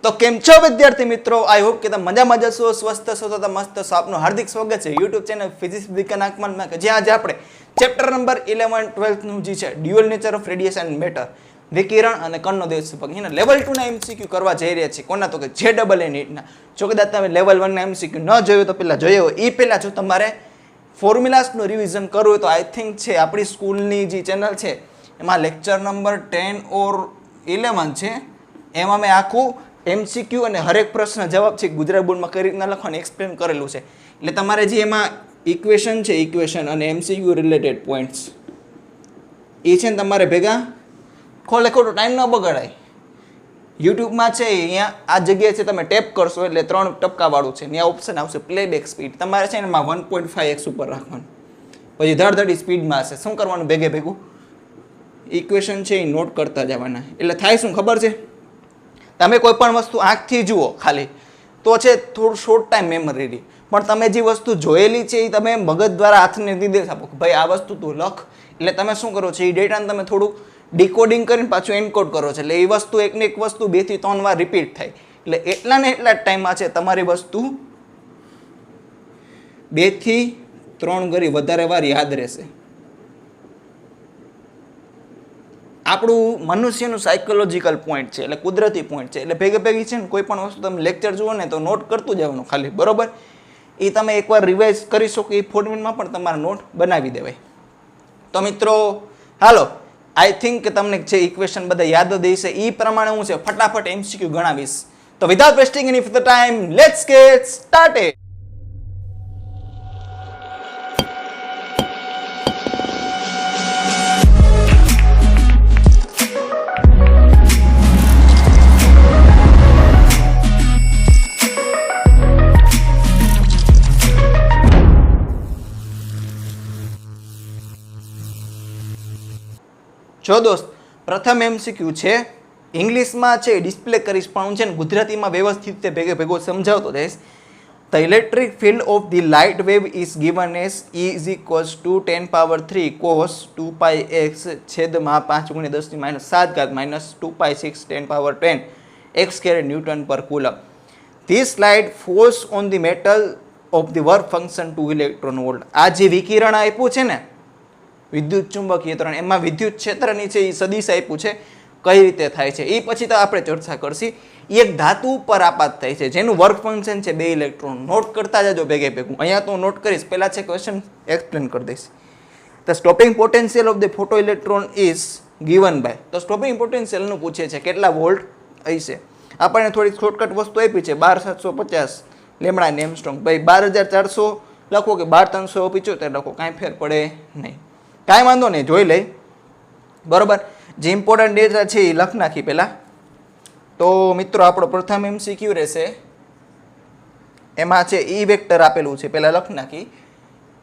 તો કેમ છો વિદ્યાર્થી મિત્રો? આઈ હોપ કે તમે મજામાં જશો, સ્વસ્થ છો, તો મસ્ત છો. આપનું હાર્દિક સ્વાગત છે યુટ્યુબ ચેનલ ફિઝિક્સ વિજ્ઞાન આંકમનમાં, કે જ્યાં આજે આપણે ચેપ્ટર નંબર 11 12 નું જે છે dual nature of radiation and matter, વિકિરણ અને કણનો દેશરૂપક, એના લેવલ 2 ના એમસીક્યુ કરવા જઈ રહ્યા છીએ. કોના? તો કે JEE નીટના. જો કદાચ તમે લેવલ 1 ના એમસીક્યુ ન જોયો તો પહેલા જોયો હોય. એ પહેલા જો તમારે ફોર્મ્યુલાસનું રિવિઝન કરવું હોય તો આઈ થિંક છે આપણી સ્કૂલની જે ચેનલ છે એમાં લેક્ચર નંબર 10 ઓર 11 છે. એમાં મેં આખું એમસીક્યુ અને હરેક પ્રશ્ન જવાબ છે ગુજરાત બોર્ડમાં કઈ રીતના લખવાનું એક્સપ્લેન કરેલું છે. એટલે તમારે જે એમાં ઇક્વેશન છે, ઇક્વેશન અને એમસીક્યુ રિલેટેડ પોઈન્ટ્સ એ છે ને તમારે ભેગા ખોટો ટાઈમ ન બગાડાય. યુટ્યુબમાં છે અહીંયા આ જગ્યાએ છે તમે ટેપ કરશો એટલે 3 ટપકાવાળું છે, ત્યાં ઓપ્શન આવશે પ્લેબેક સ્પીડ. તમારે છે ને એમાં 1.5x ઉપર રાખવાનું, પછી ધડધડી સ્પીડમાં હશે. શું કરવાનું? ભેગું ઇક્વેશન છે એ નોટ કરતા જવાના. એટલે થાય શું ખબર છે? તમે કોઈ પણ વસ્તુ આંખથી જુઓ ખાલી તો છે થોડું શોર્ટ ટાઈમ મેમરી રહી, પણ તમે જે વસ્તુ જોયેલી છે એ તમે મગજ દ્વારા હાથને નિર્દેશ આપો કે ભાઈ આ વસ્તુ તું લખ. એટલે તમે શું કરો છો? એ ડેટાને તમે થોડું ડિકોડિંગ કરીને પાછું એન્કોડ કરો છો. એટલે એ વસ્તુ એકને એક વસ્તુ 2 થી 3 વાર રિપીટ થાય. એટલે એટલા ને એટલા ટાઈમમાં છે તમારી વસ્તુ 2 થી 3 ગણી વધારે વાર યાદ રહેશે. આપણું મનુષ્યનું સાયકોલોજીકલ પોઈન્ટ છે, એટલે કુદરતી પોઈન્ટ છે. એટલે ભેગી છે ને કોઈ પણ વસ્તુ તમે લેક્ચર જુઓ ને તો નોટ કરતું જવાનું ખાલી, બરોબર? એ તમે એકવાર રિવાઇઝ કરી શકો, એ ફોર્મેટમાં પણ તમારા નોટ બનાવી દેવાય. તો મિત્રો હાલો, આઈ થિંક કે તમને જે ઇક્વેશન બધા યાદ જ હશે એ પ્રમાણે હું છે ફટાફટ એમસીક્યુ ગણાવીશ. તો without wasting any time let's gate started. જો દોસ્ત, પ્રથમ એમસીક્યુ છે ઇંગ્લિશમાં છે ડિસ્પ્લે કરીશ, પણ હું છે ને ગુજરાતીમાં વ્યવસ્થિત રીતે ભેગો સમજાવતો જઈશ. The electric field of the light wave is given as E is equals two 10³ cos 2πx છેદમાં 5 × 10⁻⁷ માઇનસ 2π6 10⁻10 x² ન્યૂટન પર coulomb. This light false on the metal of the work function 2 electron volt. આ જે વિકિરણ આપ્યું છે ને વિદ્યુત ચુંબકીય ત્રણ, એમાં વિદ્યુત ક્ષેત્રની છે એ સદિશ આપ્યું છે, કઈ રીતે થાય છે એ પછી તો આપણે ચર્ચા કરશી. એક ધાતુ ઉપર આપાત થાય છે જેનું વર્ક ફંક્શન છે 2 ઇલેક્ટ્રોન. નોટ કરતા જજો ભેગું. અહીંયા તો નોટ કરીશ, પહેલા છે ક્વેશ્ચન એક્સપ્લેન કરી દઈશ. The stopping potential of the photo electron is given by. તો સ્ટોપિંગ પોટેન્શિયલનું પૂછે છે કેટલા વોલ્ટ હશે. આપણને થોડી શોર્ટકટ વસ્તુ આપી છે 12750 લેમડા ને એમસ્ટ્રોંગ. ભાઈ 12400 લખો કે 12375 લખો, કાંઈ ફેર પડે નહીં. કાંઈ વાંધો નહીં, જોઈ લઈ, બરોબર? જે ઇમ્પોર્ટન્ટ ડેટા છે એ લખ નાખી પહેલા. તો મિત્રો આપણો પ્રથમ એમસીક્યુ રહેશે, એમાં છે E વેક્ટર આપેલું છે, પહેલા લખ નાખી.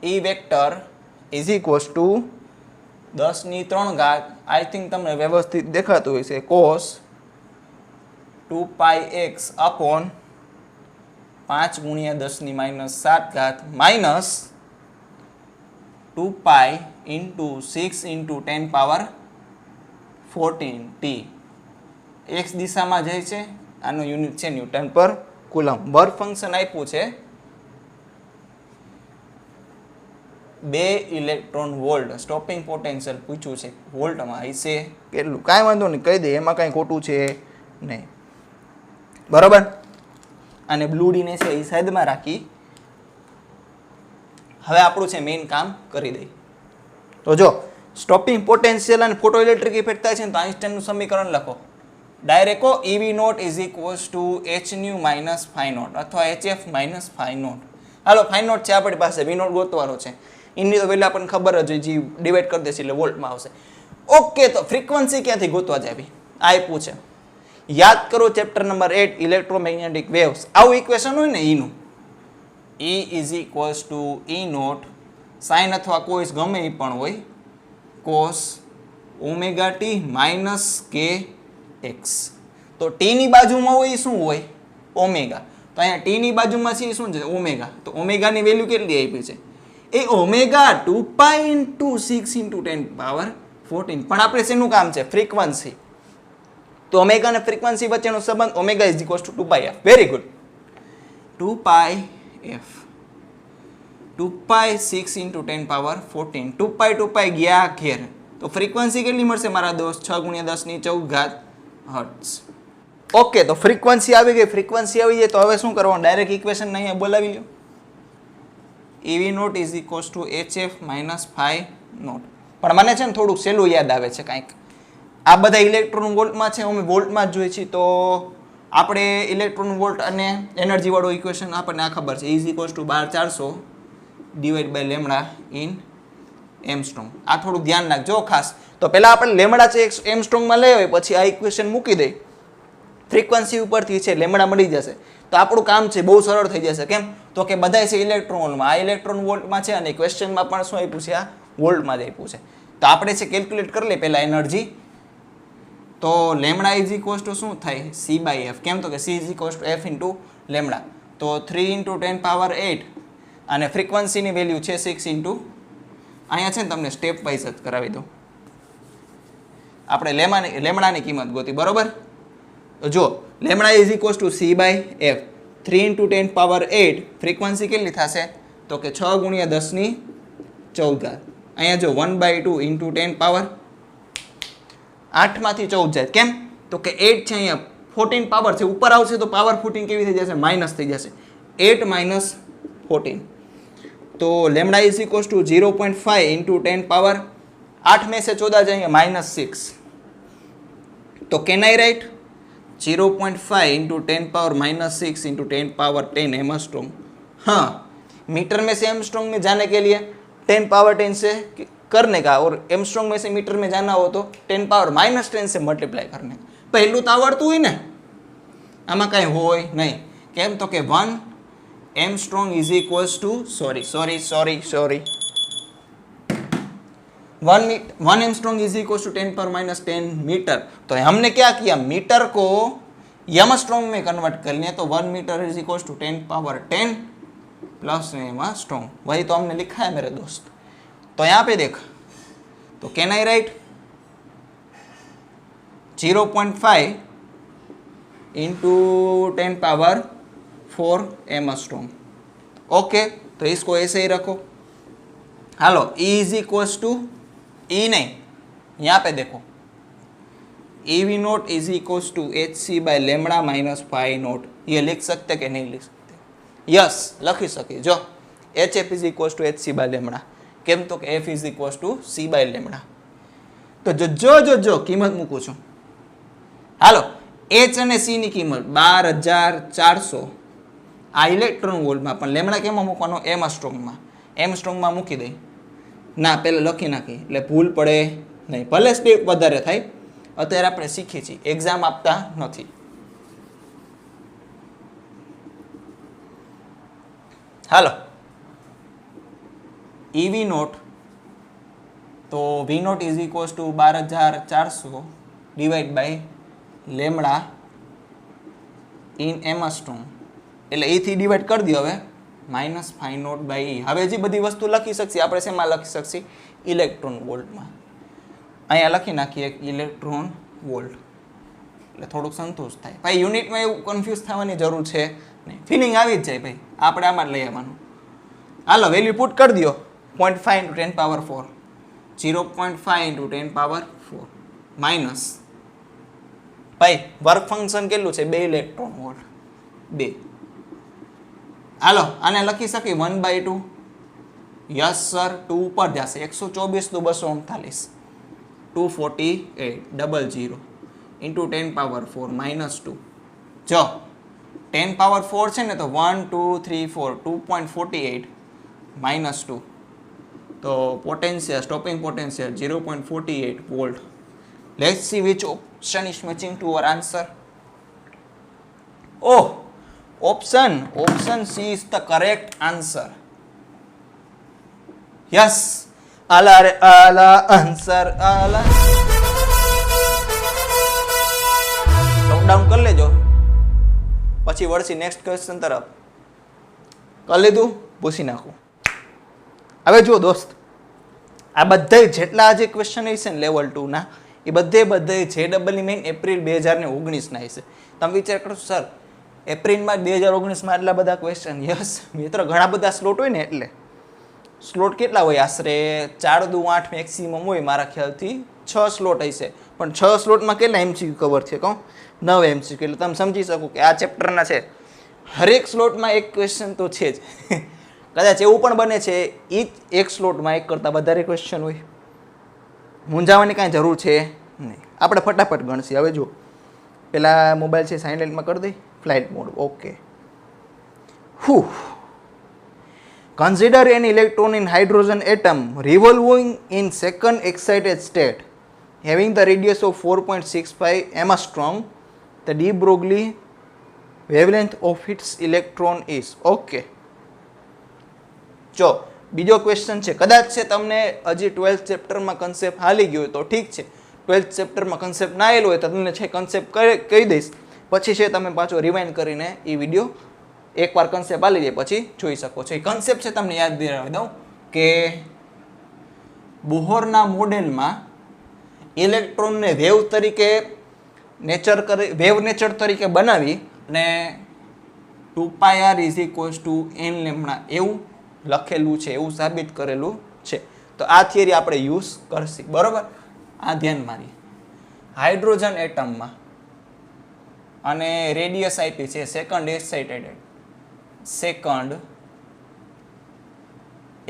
E vector is equals to 10⁻³ I think તમને વ્યવસ્થિત દેખાતું હોય છે, cos 2πx upon 5 × 10⁻⁷ minus 2π into 6 into 10⁻14 t. x દિશામાં જાય છે, આનો યુનિટ છે ન્યૂટન પર કુલમ. વર્ક ફંક્શન આપ્યું છે 2 ઇલેક્ટ્રોન વોલ્ટ. સ્ટોપિંગ પોટેન્શિયલ પૂછ્યું છે વોલ્ટમાં હશે કેટલું, કાંઈ વાંધો નહીં, કહી દે, એમાં કાંઈ ખોટું છે નહીં, બરોબર? અને બ્લુ ડીને છે એ સાઈડમાં રાખી હવે આપણું છે મેઇન કામ કરી દઈ. તો જો સ્ટોપિંગ પોટેન્શિયલ અને ફોટો ઇલેક્ટ્રિક ઇફેક્ટ થાય છે ને તો આઇન્સ્ટાઈનનું સમીકરણ લખો direct. EV0 is equals to hν minus φ0 અથવા hf માઇનસ φ0. હાલો, φ0 છે આપણી પાસે, V0 ગોતવાનો છે. એની તો વેલ્યુ આપણને ખબર જ હોય, જે ડિવાઈડ કરી દેશે એટલે વોલ્ટમાં આવશે. ઓકે, તો ફ્રીક્વન્સી ક્યાંથી ગોતવા જાવી આપ્યું છે. યાદ કરો ચેપ્ટર નંબર 8 ઇલેક્ટ્રોમેગ્નેટિક વેવ્સ. આવું ઇક્વેશન હોય ને એનું E is equals to E0 sine અથવા કોસ ગમે એ પણ હોય, cos ωt માઇનસ kx. તો t ની બાજુમાં હોય એ શું હોય? ઓમેગા. તો અહીંયા t ની બાજુમાં છે શું છે? ઓમેગા. તો ઓમેગાની વેલ્યુ કેટલી આપી છે? એ ઓમેગા 2π × 6 × 10⁻14. પણ આપણે શેનું કામ છે? ફ્રીક્વન્સી. તો ઓમેગા અને ફ્રીક્વન્સી વચ્ચેનો સંબંધ omega is equals two 2πf. Very good. 2πf 2π 6 × 10 power 14. 2π ગયા ઘેર. તો ફ્રીક્વન્સી કેટલી મળશે મારા દોસ્ત? 6 × 10⁴ હર્ટ્ઝ. ઓકે, તો ફ્રીક્વન્સી આવી ગઈ. ફ્રીક્વન્સી આવી જાય તો હવે શું કરવાનું? ડાયરેક્ટ ઇક્વેશન અહીંયા બોલાવી લો. EV naught is equals to HF minus phi naught. પણ મને છે ને થોડુંક સહેલું યાદ આવે છે કાંઈક. આ બધા ઇલેક્ટ્રોન વોલ્ટમાં છે, અમે વોલ્ટમાં જ જોઈએ છીએ. તો આપણે ઇલેક્ટ્રોન વોલ્ટ અને એનર્જી વાળું ઇક્વેશન આપણને આ ખબર છે. Is equals to 12400 divide by lambda in angstrom. આ થોડુંક ધ્યાન રાખજો ખાસ. તો પહેલાં આપણે લેમડા છે એમસ્ટ્રોંગમાં લઈ આવે, પછી આ ઇક્વેશન મૂકી દઈ. ફ્રીક્વન્સી ઉપરથી છે લેમડા મળી જશે. તો આપણું કામ છે બહુ સરળ થઈ જશે. કેમ? તો કે બધા છે ઇલેક્ટ્રોન વોલ્ટમાં. આ ઇલેક્ટ્રોન વોલ્ટમાં છે અને ક્વેશ્ચનમાં પણ શું આપ્યું છે? આ વોલ્ટમાં જ આપ્યું છે. તો આપણે છે કેલ્ક્યુલેટ કરી લઈએ પહેલાં એનર્જી. તો લેમડા ઇઝ ઇક્વલ્સ ટુ શું થાય? C/F. કેમ? તો કે C is equals two F into lambda. તો 3 × 10 પાવર 8 અને ફ્રીક્વન્સીની વેલ્યુ છે 6 ઇન્ટુ. અહીંયા છે ને તમને સ્ટેપ વાઇઝ જ કરાવી દઉં. આપણે લેમડાની કિંમત ગોતી, બરોબર? જો lambda is equals two C/F. 3 × 10 power 8 frequency કેટલી થશે? તો કે 6 × 10⁴. અહીંયા જો 1/2 ઇન્ટુ 10 પાવર 8માંથી 14 જાય. કેમ? તો કે 8 છે અહીંયા 14 પાવર છે, ઉપર આવશે તો પાવર 14 કેવી થઈ જશે? માઇનસ થઈ જશે. 8 માઇનસ 14. તો lambda is equals two 0.5 into 10 power 8 में से 14 जाएंगे -6. तो can I write 0.5 into 10 power -6 into 10 power 10 Armstrong. हाँ, मीटर में से एमस्ट्रॉन्ग में जाने के लिए 10 पावर 10 से करने का, और एमस्ट्रॉन्ग में से मीटर में जाना हो तो 10 पावर -10 से मल्टीप्लाई करने का. પહેલું તો આવડતું હોય ને, આમાં કાંઈ હોય નહીં. કેમ? તો કે 1 angstrom is equals to sorry 1 angstrom is equals to 10 power -10 metre. तो हमने क्या किया? मीटर को एमस्ट्रॉन्ग में कन्वर्ट कर लिया. तो 1 metre is equals to 10 power 10 plus angstrom. वही तो हमने लिखा है मेरे दोस्त. तो यहाँ पे देख, तो can I write 0.5 into 10 power 4 angstrom. Okay, तो इसको ऐसे ही रखो. Hello, E is equals to E नहीं, यहाँ पे देखो EV naught is equals to HC/λ -φ naught. ये लिख सकते कि नहीं लिख सकते? यस, लखी सके. जो HF is equals to HC/λ. केम? तो कि F is equals to C/λ. तो जो किंमत मूकू छूं. हालो, H અને C ની કિંમત 12400 આ ઇલેક્ટ્રોન વોલ્ટમાં, પણ લેમડા કેમાં મૂકવાનો? એમસ્ટ્રોંગમાં. એમસ્ટ્રોંગમાં મૂકી દઈ. ના, પહેલાં લખી નાખી એટલે ભૂલ પડે નહીં. ભલે સ્ટેપ વધારે થાય, અત્યારે આપણે શીખી છીએ, એક્ઝામ આપતા નથી. હાલો, EV નોટ, તો V naught is equals to 12400 divide by lambda in angstrom. એટલે એથી ડિવાઈડ કરી દો હવે -φ નોટ બાય E. હવે જે બધી વસ્તુ લખી શકશે આપણે શેમાં લખી શકશે? ઇલેક્ટ્રોન વોલ્ટમાં. અહીંયા લખી નાખીએ ઇલેક્ટ્રોન વોલ્ટ, એટલે થોડુંક સંતોષ થાય. ભાઈ યુનિટમાં એવું કન્ફ્યુઝ થવાની જરૂર છે નહીં, ફિલિંગ આવી જ જાય. ભાઈ આપણે આમાં જ લઈ આવવાનું. હાલો, વેલ્યુ પુટ કરી દો. 0.5 into 10 power 4, 0.5 into 10 power 4 minus, ભાઈ વર્ક ફંક્શન કેટલું છે? 2 ઇલેક્ટ્રોન વોલ્ટ. 2. હાલો, આને લખી શકી 1/2. યસ સર, 2 ઉપર જશે. 124 તો 239, 248 00 ઇન્ટુ 10 પાવર 4 -2. જો 10 પાવર 4 છે ને, તો 1 2 3 4 2.48 -2. તો potential, stopping potential 0.48 volt. Let's see which option is matching to our answer. Oh, option C is the correct answer. Yes, ala answer ala. Note down કરી લેજો, પછી વળસી નેક્સ્ટ ક્વેશ્ચન તરફ. કરી લીધું? પૂછી નાખું. હવે જુઓ દોસ્ત, આ બધા જેટલા જે ક્વેશ્ચન છે ને લેવલ 2 ના, એ બધે JEE મેઇન એપ્રિલ 2019ના હશે. તમે વિચાર કરો સર એપ્રિલમાં 2019માં આટલા બધા ક્વેશ્ચન. યસ મિત્રો, ઘણા બધા સ્લોટ હોય ને, એટલે સ્લોટ કેટલા હોય? આશરે 4 દુ 8 મેક્સિમમ હોય, મારા ખ્યાલથી 6 સ્લોટ હશે. પણ 6 સ્લોટમાં કેટલા MCQ કવર છે કહું? 9 MCQ. એટલે તમે સમજી શકો કે આ ચેપ્ટરના છે હરેક સ્લોટમાં એક ક્વેશ્ચન તો છે જ. કદાચ એવું પણ બને છે એક સ્લોટમાં એક કરતાં વધારે ક્વેશ્ચન હોય. મૂંઝાવાની કાંઈ જરૂર છે નહીં. આપણે ફટાફટ ગણશી. હવે જો પેલા મોબાઈલ છે સાયલેન્ટમાં કરી દઈ, flight mode. Okay. Consider an electron in hydrogen atom revolving in second excited state having the radius of 4.65 angstrom. The de Broglie wavelength of its electron is. Okay. જો બીજો ક્વેશ્ચન છે, કદાચ છે તમને હજી 12th ચેપ્ટરમાં કન્સેપ્ટ હાલી ગયો હોય તો ઠીક છે. 12th ચેપ્ટરમાં કન્સેપ્ટ ના આવેલો હોય તો તમને છે કન્સેપ્ટ કહી દઈશ, પછી છે તમે પાછો રિવાઇન્ડ કરીને એ વિડીયો એકવાર કન્સેપ્ટ આલી જાય પછી જોઈ શકો છો. એ કન્સેપ્ટ છે તમને યાદ દિલાવી દઉં કે બોહરના મોડેલમાં ઇલેક્ટ્રોનને વેવ નેચર તરીકે બનાવી અને 2πr = n લેમ્બડા એવું લખેલું છે, એવું સાબિત કરેલું છે. તો આ થિયરી આપણે યુઝ કરશી. બરોબર, આ ધ્યાન મારી. હાઇડ્રોજન એટમમાં અને રેડિયસ આપી છે સેકન્ડ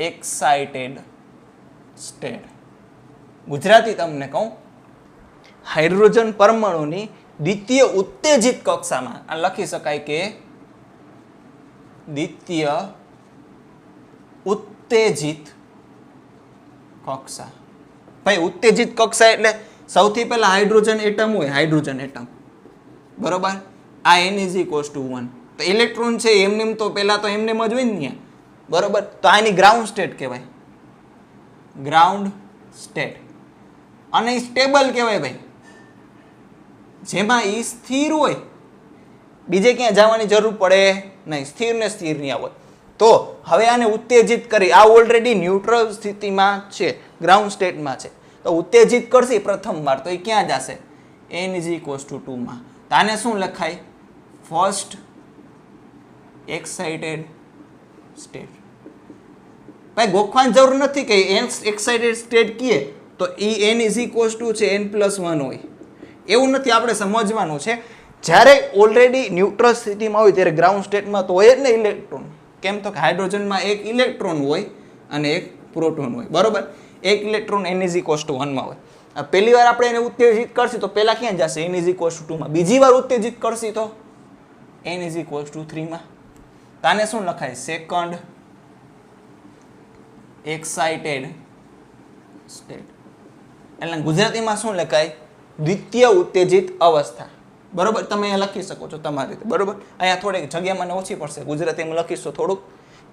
એક્સાઇટેડ સ્ટેટ. ગુજરાતી તમને કહું, હાઇડ્રોજન પરમાણુની દ્વિતીય ઉત્તેજિત કક્ષામાં આ લખી શકાય કે દ્વિતીય ઉત્તેજિત કક્ષા. ભાઈ ઉત્તેજિત કક્ષા એટલે સૌથી પહેલા હાઇડ્રોજન એટમ હોય, હાઇડ્રોજન એટમ. બરોબર, આ n = 1. તો ઇલેક્ટ્રોન છે એમનેમ તો પહેલા તો એમનેમ જ હોય ને. બરોબર, તો આની ગ્રાઉન્ડ સ્ટેટ કહેવાય, ગ્રાઉન્ડ સ્ટેટ. અને સ્ટેબલ કહેવાય ભાઈ, જેમાં એ સ્થિર હોય, બીજે ક્યાં જવાની જરૂર પડે નહીં, સ્થિર ને સ્થિર નહીં આવે. તો હવે આને ઉત્તેજિત કરી, આ ઓલરેડી ન્યુટ્રલ સ્થિતિમાં છે, ગ્રાઉન્ડ સ્ટેટમાં છે. તો ઉત્તેજિત કરશે પ્રથમ વાર તો એ ક્યાં જશે? n = 2 માં. તો આને શું લખાય? First excited state. ભાઈ ગોખવાની જરૂર નથી કે એક્સાઇટેડ સ્ટેટ કીએ તો એ n છે n+1 હોય, એવું નથી. આપણે સમજવાનું છે જ્યારે ઓલરેડી ન્યુટ્રલ સ્થિતિમાં હોય ત્યારે ગ્રાઉન્ડ સ્ટેટમાં તો હોય જ ને ઇલેક્ટ્રોન. કેમ તો કે હાઇડ્રોજનમાં એક ઇલેક્ટ્રોન હોય અને એક પ્રોટોન હોય. બરોબર, એક ઇલેક્ટ્રોન n = 1 માં હોય. પહેલી વાર આપણે એને ઉત્તેજિત કરશી તો પહેલા ક્યાં જશે? n = 2 માં. બીજી વાર ઉત્તેજિત કરશી તો n = 3 માં. તાને શું લખાય? Second excited state. એટલે ગુજરાતીમાં શું લખાય? દ્વિતીય ઉત્તેજિત અવસ્થા. બરોબર, તમે અહીંયા લખી શકો છો તમારી રીતે. બરોબર, અહીંયા થોડીક જગ્યા મને ઓછી પડશે, ગુજરાતીમાં લખીશ તો થોડુંક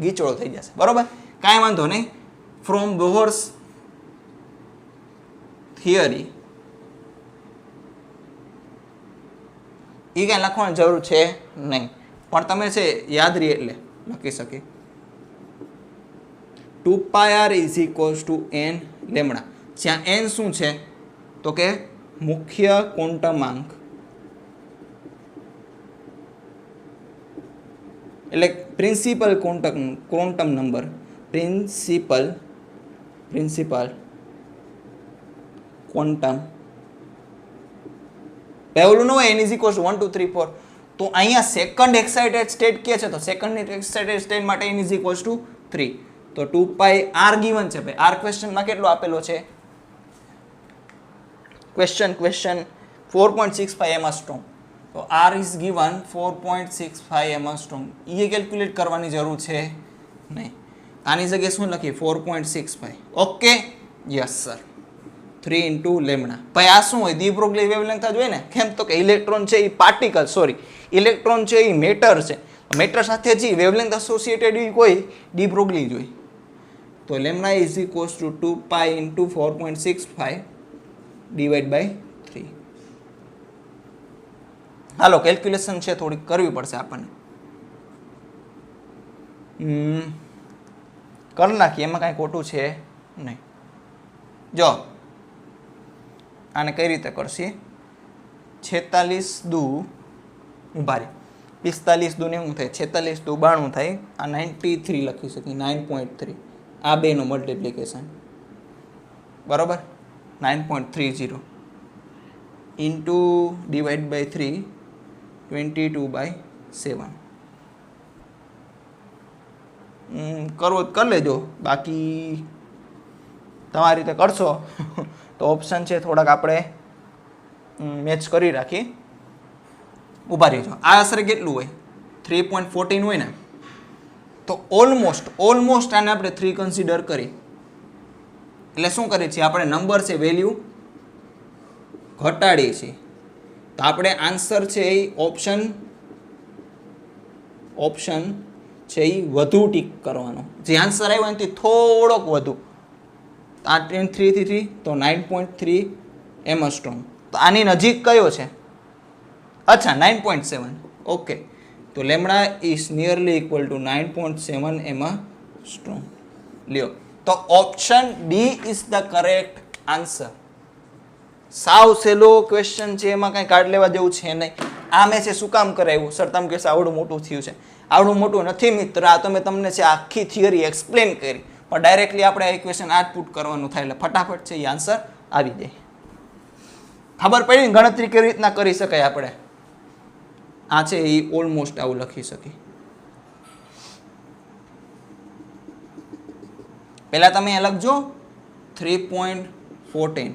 ગીચોળો થઈ જશે. બરોબર, કાંઈ વાંધો નહીં. ફ્રોમ બોહર્સ થિયરી એ કાંઈ લખવાની જરૂર છે નહીં, પણ તમે છે યાદ રહી એટલે લખી શકી. 2πr = n lambda. જ્યાં n શું છે તો કે મુખ્ય ક્વોન્ટમાંક, એટલે principal quantum number, principal quantum. પહેલું ન હોય n = 1 2 3 4. તો અહીંયા સેકન્ડ એક્સાઇટેડ સ્ટેટ કે છે તો સેકન્ડ એક્સાઇટેડ સ્ટેટ માટે n = 3. તો 2πr ગિવન છે ભાઈ. r ક્વેશ્ચનમાં કેટલો આપેલો છે? Question 4.65 angstrom. તો r is given 4.65 angstrom. A calculate કરવાની જરૂર છે નહીં. આની જગ્યાએ શું લખીએ? 4.65. Okay, yes sir. 3 × લેમ્બડા. ભાઈ આ શું હોય? ડી બ્રોગલી વેવલેન્થ જ હોય ને. કેમ તો કે ઇલેક્ટ્રોન છે એ પાર્ટિકલ, ઇલેક્ટ્રોન છે એ મેટર છે. મેટર સાથે જે વેવલેન્થ એસોસિએટેડ કોઈ ડી બ્રોગલી જ હોય. તો લેમ્બડા = 2π × 4.65 / 3. હાલો કેલ્ક્યુલેશન છે થોડીક કરવી પડશે આપણને. કરી નાખીએ, એમાં કાંઈ ખોટું છે નહીં. જો આને કઈ રીતે કરશી 46 દુ ઉભા રે 45 દુ ને શું થાય 46 દુ 92 થાય આ 93 લખી શકી 9.3 આ બેનું મલ્ટીપ્લિકેશન બરાબર 9.30 ઇન્ટુ ડિવાઈડ બાય 3 22/7 કરવો તો કરી લેજો બાકી તમારી રીતે કરશો તો ઓપ્શન છે થોડાક આપણે મેચ કરી રાખી ઊભા રહેજો આ આશરે કેટલું હોય 3.14 હોય ને તો ઓલમોસ્ટ આને આપણે 3 કન્સિડર કરી એટલે શું કરીએ છીએ આપણે નંબર છે વેલ્યુ ઘટાડીએ છીએ તો આપણે આન્સર છે એ ઓપ્શન છે એ વધુ ટીક કરવાનો જે આન્સર આવ્યો એનાથી થોડોક વધુ આ 3 થી 3 તો 9.3 એમાં સ્ટ્રોંગ તો આની નજીક કયો છે અચ્છા 9.7 ઓકે તો lambda is nearly equal to 9.7 એમાં સ્ટ્રોંગ લ્યો તો option D is the correct answer સાવ સહેલો ક્વેશ્ચન છે એમાં કંઈ કાર્ડ લેવા જેવું છે નહીં આ મેં છે શું કામ કરાવ્યું સર તમે કહેશો આવડું મોટું થયું છે આવડું મોટું નથી મિત્ર આ તો મેં તમને છે આખી થિયરી એક્સપ્લેન કરી પણ ડાયરેક્ટલી આપણે આ ઇક્વેશન આ પુટ કરવાનું થાય એટલે ફટાફટ છે એ આન્સર આવી જાય ખબર પડી ગણતરી કેવી રીતના કરી શકાય આપણે આ છે એ ઓલમોસ્ટ આવું લખી શકી પહેલા તમે લખજો 3.14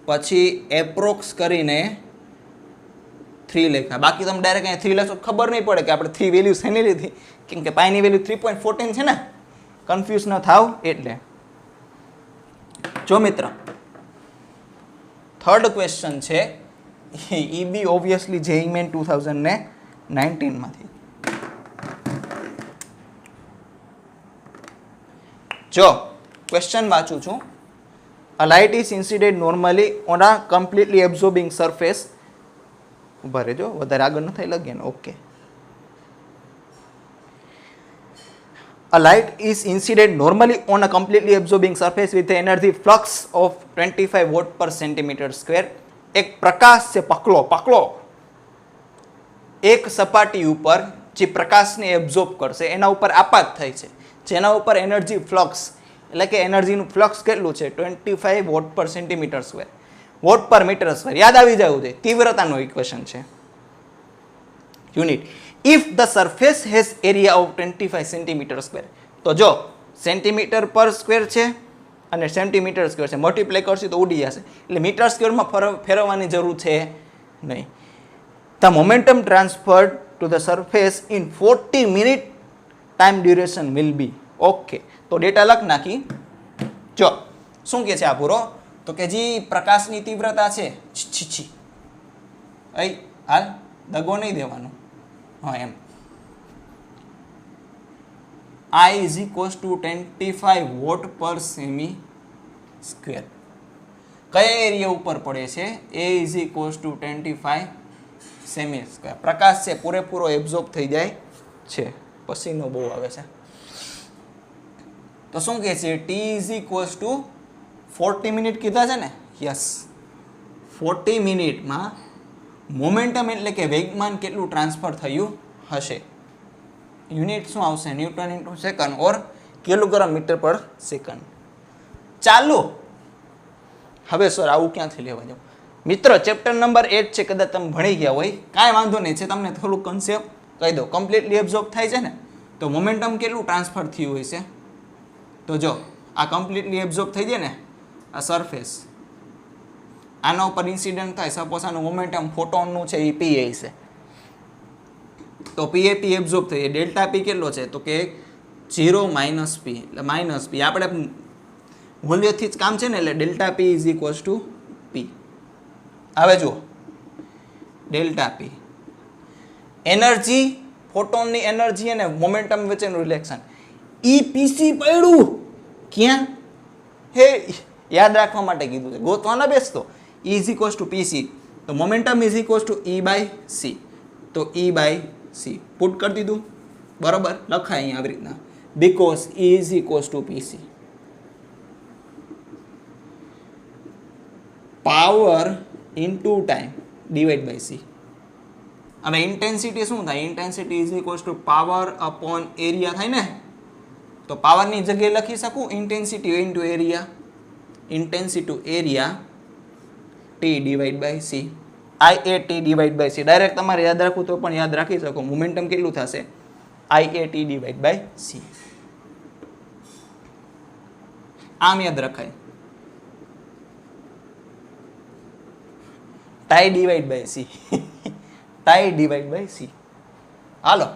પછી એપ્રોક્સ કરીને 3 લખ્યા બાકી તમે ડાયરેક્ટ અહીંયા 3 લખશો ખબર નહીં પડે કે આપણે 3 વેલ્યુ શેની લીધી કેમ કે પાઈની વેલ્યુ 3.14 છે ને કન્ફ્યુઝ ન થાવ એટલે જો મિત્ર થર્ડ ક્વેશ્ચન છે એ બી ઓબ્વિયસલી જેઈ મેન 2019 માંથી જો ક્વેશ્ચન વાંચું છું A light is incident normally on a completely absorbing surface ઉભા રહેજો વધારે આગળ ન થાય લગે ને okay A light is incident normally on a completely absorbing surface with the energy flux of 25 watt per centimeter square એક પ્રકાશ છે પકલો એક સપાટી ઉપર જે પ્રકાશને એબ્ઝોર્બ કરશે એના ઉપર આપાત થાય છે જેના ઉપર એનર્જી ફ્લક્સ એટલે કે એનર્જીનું ફ્લક્સ કેટલું છે 25 વોટ પર centimetre square vote per metre square યાદ આવી જવું જોઈએ તીવ્રતાનો ઇક્વેશન છે unit if the surface has area of 25 centimetre square તો જો સેન્ટીમીટર પર સ્ક્વેર છે અને સેન્ટીમીટર સ્ક્વેર છે મલ્ટીપ્લાય કરશે તો ઉડી જશે એટલે મીટર સ્ક્વેરમાં ફેરવવાની જરૂર છે નહીં the momentum transferred to the surface in 40 minute time duration will be okay તો ડેટા લખ નાખી જો શું કે છે આ પૂરો તો કે જે પ્રકાશની તીવ્રતા છે છી અહીં હાલ દગો નહીં દેવાનો હા એમ I is equals to 25 watt પર સેમી સ્ક્વેર કયા એરિયા ઉપર પડે છે A is equals to 25 cm square પ્રકાશ છે પૂરેપૂરો એબ્ઝોર્બ થઈ જાય છે પસીનો બહુ આવે છે તો શું કહે છે T is equals to 40 minute કીધા છે ને યસ 40 મિનિટમાં મોમેન્ટમ એટલે કે વેગમાન કેટલું ટ્રાન્સફર થયું હશે યુનિટ શું આવશે ન્યૂટન ઇન્ટુ સેકન્ડ ઓર કિલોગ્રામ મીટર પર સેકન્ડ ચાલો હવે સર આવું ક્યાંથી લેવા જાવ મિત્ર ચેપ્ટર નંબર 8 છે કદાચ તમે ભણી ગયા હોય કાંઈ વાંધો નહીં છે તમને થોડું કન્સેપ્ટ કહી દો કમ્પ્લીટલી એબ્ઝોર્બ થાય છે ને તો મોમેન્ટમ કેટલું ટ્રાન્સફર થયું હોય છે તો જો આ કમ્પ્લીટલી એબ્ઝોર્બ થઈ જાય ને આ સરફેસ આના ઉપર ઇન્સિડન્ટ થાય સપોઝ આનું મોમેન્ટમ ફોટોનનું છે એ પી છે તો પી એબ્ઝોર્બ થઈ જાય ડેલ્ટા પી કેટલો છે તો કે 0 માઇનસ પી એટલે માઇનસ પી આપણે મૂલ્યથી જ કામ છે ને એટલે delta P is equals to P હવે જુઓ ડેલ્ટા પી એનર્જી ફોટોનની એનર્જી અને મોમેન્ટમ વચ્ચેનું રિલેશન ઈ પીસી પડ્યું ક્યાં હે યાદ રાખવા માટે કીધું છે ગોતવાના બેસતો E is equals to PC તો momentum is equals to E by C તો E બાય સી પુટ કરી દીધું બરાબર લખાય અહીંયા આવી રીતના because E is equals to PC power into time divide by C. હવે ઇન્ટેન્સિટી શું થાય? Intensity is equals to power upon area થાય ને. તો પાવરની જગ્યાએ લખી શકું intensity into area, intensity area T divide by C, I A T divide by C. Direct તમારે યાદ રાખવું તો પણ યાદ રાખી શકો. મોમેન્ટમ કેટલું થશે? I A T divide by C. આમ યાદ રખાય. Tie divide by C, tie divide by C. હાલો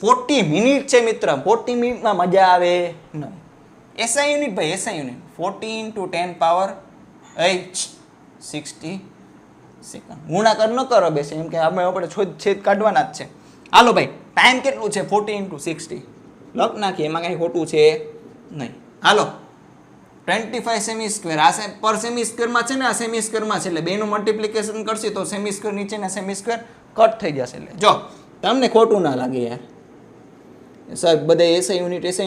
40 મિનિટ છે મિત્ર. 40 મિનિટમાં મજા આવે નહીં. એસઆઈ યુનિટ ભાઈ, SI unit 40 into 10 power 60 second. ગુણાકાર ન કરો બેસે, એમ કે આપણે છેદ કાઢવાના જ છે. હાલો ભાઈ, ટાઈમ કેટલું છે? 40 ઇન્ટુ 60 લખ નાખીએ, એમાં કંઈ ખોટું છે નહીં. હાલો 25 સેમી સ્ક્વેર. આ પર સેમી સ્ક્વેરમાં છે ને, આ સેમી સ્ક્વેરમાં છે એટલે બેનું મલ્ટિપ્લિકેશન કરશે તો સેમી સ્ક્વેર નીચેના સેમી સ્ક્વેર કટ થઈ જશે. એટલે જો તમને ખોટું ના લાગે યાર સાહેબ, બધા એસઆઈ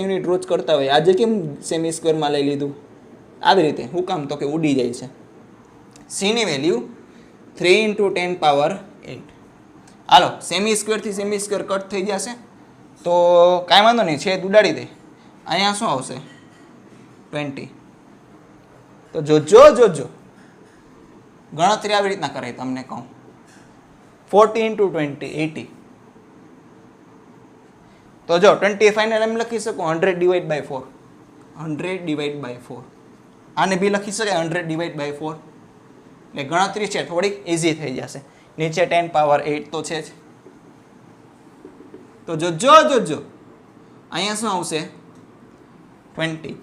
યુનિટ રોજ કરતા હોય, આજે કેમ સેમી સ્ક્વેરમાં લઈ લીધું? આવી રીતે શું કામ? તો કે ઉડી જાય છે. સીની વેલ્યુ 3 ઇન્ટુ 10 પાવર 8. હાલો સેમી સ્ક્વેરથી સેમી સ્ક્વેર કટ થઈ જશે તો કાંઈ વાંધો નહીં, છેદ ઉડાડી દે. અહીંયા શું આવશે? 20. તો જોજો ગણતરી આવી રીતના કરે. તમને કહું 40 ઇન્ટુ 20 80. તો જો 25 ને એમ લખી શકો 100 ડિવાઈડ બાય 4, 100 ડિવાઈડ બાય 4. આને બી લખી શકાય 100 ડિવાઈડ બાય 4. એટલે ગણતરી છે થોડીક ઇઝી થઈ જશે. નીચે 10 પાવર 8 તો છે જ. તો જોજો અહીંયા શું આવશે? 20.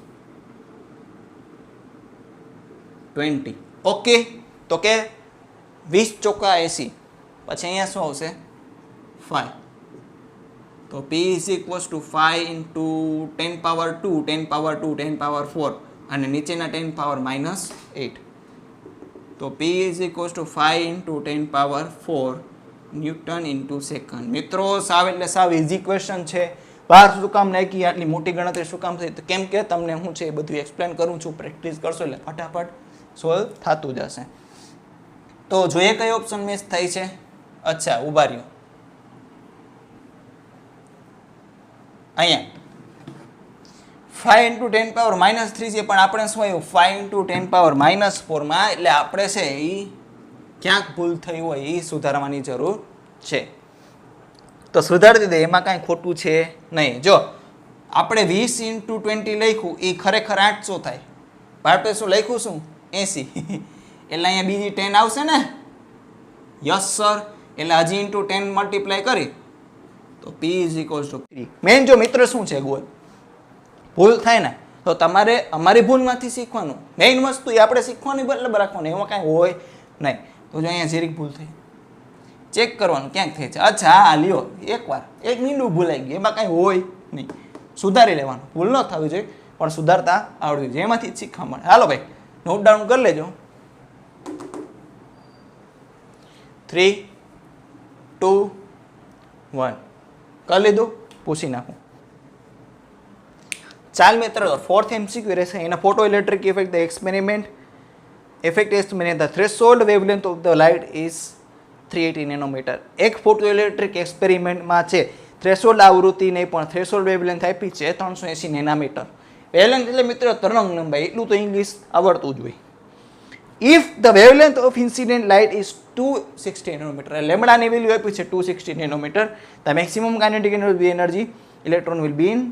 ઓકે. તો કે 20 ચોકા 80. પછી અહીંયા શું આવશે? 5. તો P is equals two 5 into 10 power 2, 10 power 2, 10 power 4 અને નીચેના 10 પાવર માઇનસ 8. તો P is equals two 5 into 10 power 4 newton into second. મિત્રો સાવ એટલે સાવ ઇઝી ક્વેશ્ચન છે. બહાર શું કામ નાખી? આટલી મોટી ગણતરી શું કામ થઈ? તો કેમ કે તમને હું છે એ બધું એક્સપ્લેન કરું છું, પ્રેક્ટિસ કરશો એટલે ફટાફટ સોલ્વ થતું જશે. તો જોઈએ કઈ ઓપ્શન મિસ થઈ છે. અચ્છા ઉભા રહ્યો, અહીંયા 5 ઇન્ટુ 10 પાવર માઇનસ 3 છે, પણ આપણે શું આવ્યું 5 ઇન્ટુ 10 પાવર માઇનસ 4 માં, એટલે આપણે છે એ ક્યાંક ભૂલ થઈ હોય એ સુધારવાની જરૂર છે. તો સુધારી દે, એમાં કાંઈ ખોટું છે નહીં. જો આપણે 20 ઇન્ટુ 20 લખ્યું એ ખરેખર 800 થાય, આપણે શું લખ્યું શું 80 એટલે અહીંયા બીજી 10 આવશે ને. Yes sir. એટલે હજી ઇન્ટુ 10 મલ્ટીપ્લાય કરી તો P is equals to 3. Man જો મિત્ર શું છે, ગોલ ભૂલ થાય ને તો તમારે અમારી ભૂલમાંથી શીખવાનું. મેઇન વસ્તુ એ આપણે શીખવાની બદલે રાખવાનું, એમાં કાંઈ હોય નહીં. તો જો અહીંયા જરીક ભૂલ થઈ, ચેક કરવાનું ક્યાંક થઈ છે. અચ્છા હા લ્યો, એકવાર એક મીંડું ભૂલાઈ ગયું, એમાં કાંઈ હોય નહીં, સુધારી લેવાનું. ભૂલ ન થવી જોઈએ પણ સુધારતા આવડવી જોઈએ, એમાંથી જ શીખવા મળે. હાલો ભાઈ નોટ ડાઉન કરી લેજો. 3 2 1 કરી લીધું, પૂછી નાખું. ચાલ મિત્ર, ફોર્થ MCQ રહેશે. એના photo electric effect the experiment effect estimate the threshold wavelength of the light is 380 nanometer. એક ફોટો ઇલેક્ટ્રિક એક્સપેરિમેન્ટમાં છે થ્રેશોલ્ડ આવૃત્તિ નહીં પણ થ્રેશોલ્ડ વેવલેન્થ આપી છે 380 નેનામીટર. વેવલેન્થ એટલે મિત્રો તરંગ લંબાઈ, એટલું તો ઇંગ્લિશ આવડતું જ હોય. If the wavelength of incident light is 260 nanometer, લેમ્બડાની વેલ્યુ આપી છે 260 nanometer, the maximum kinetic energy electron will be in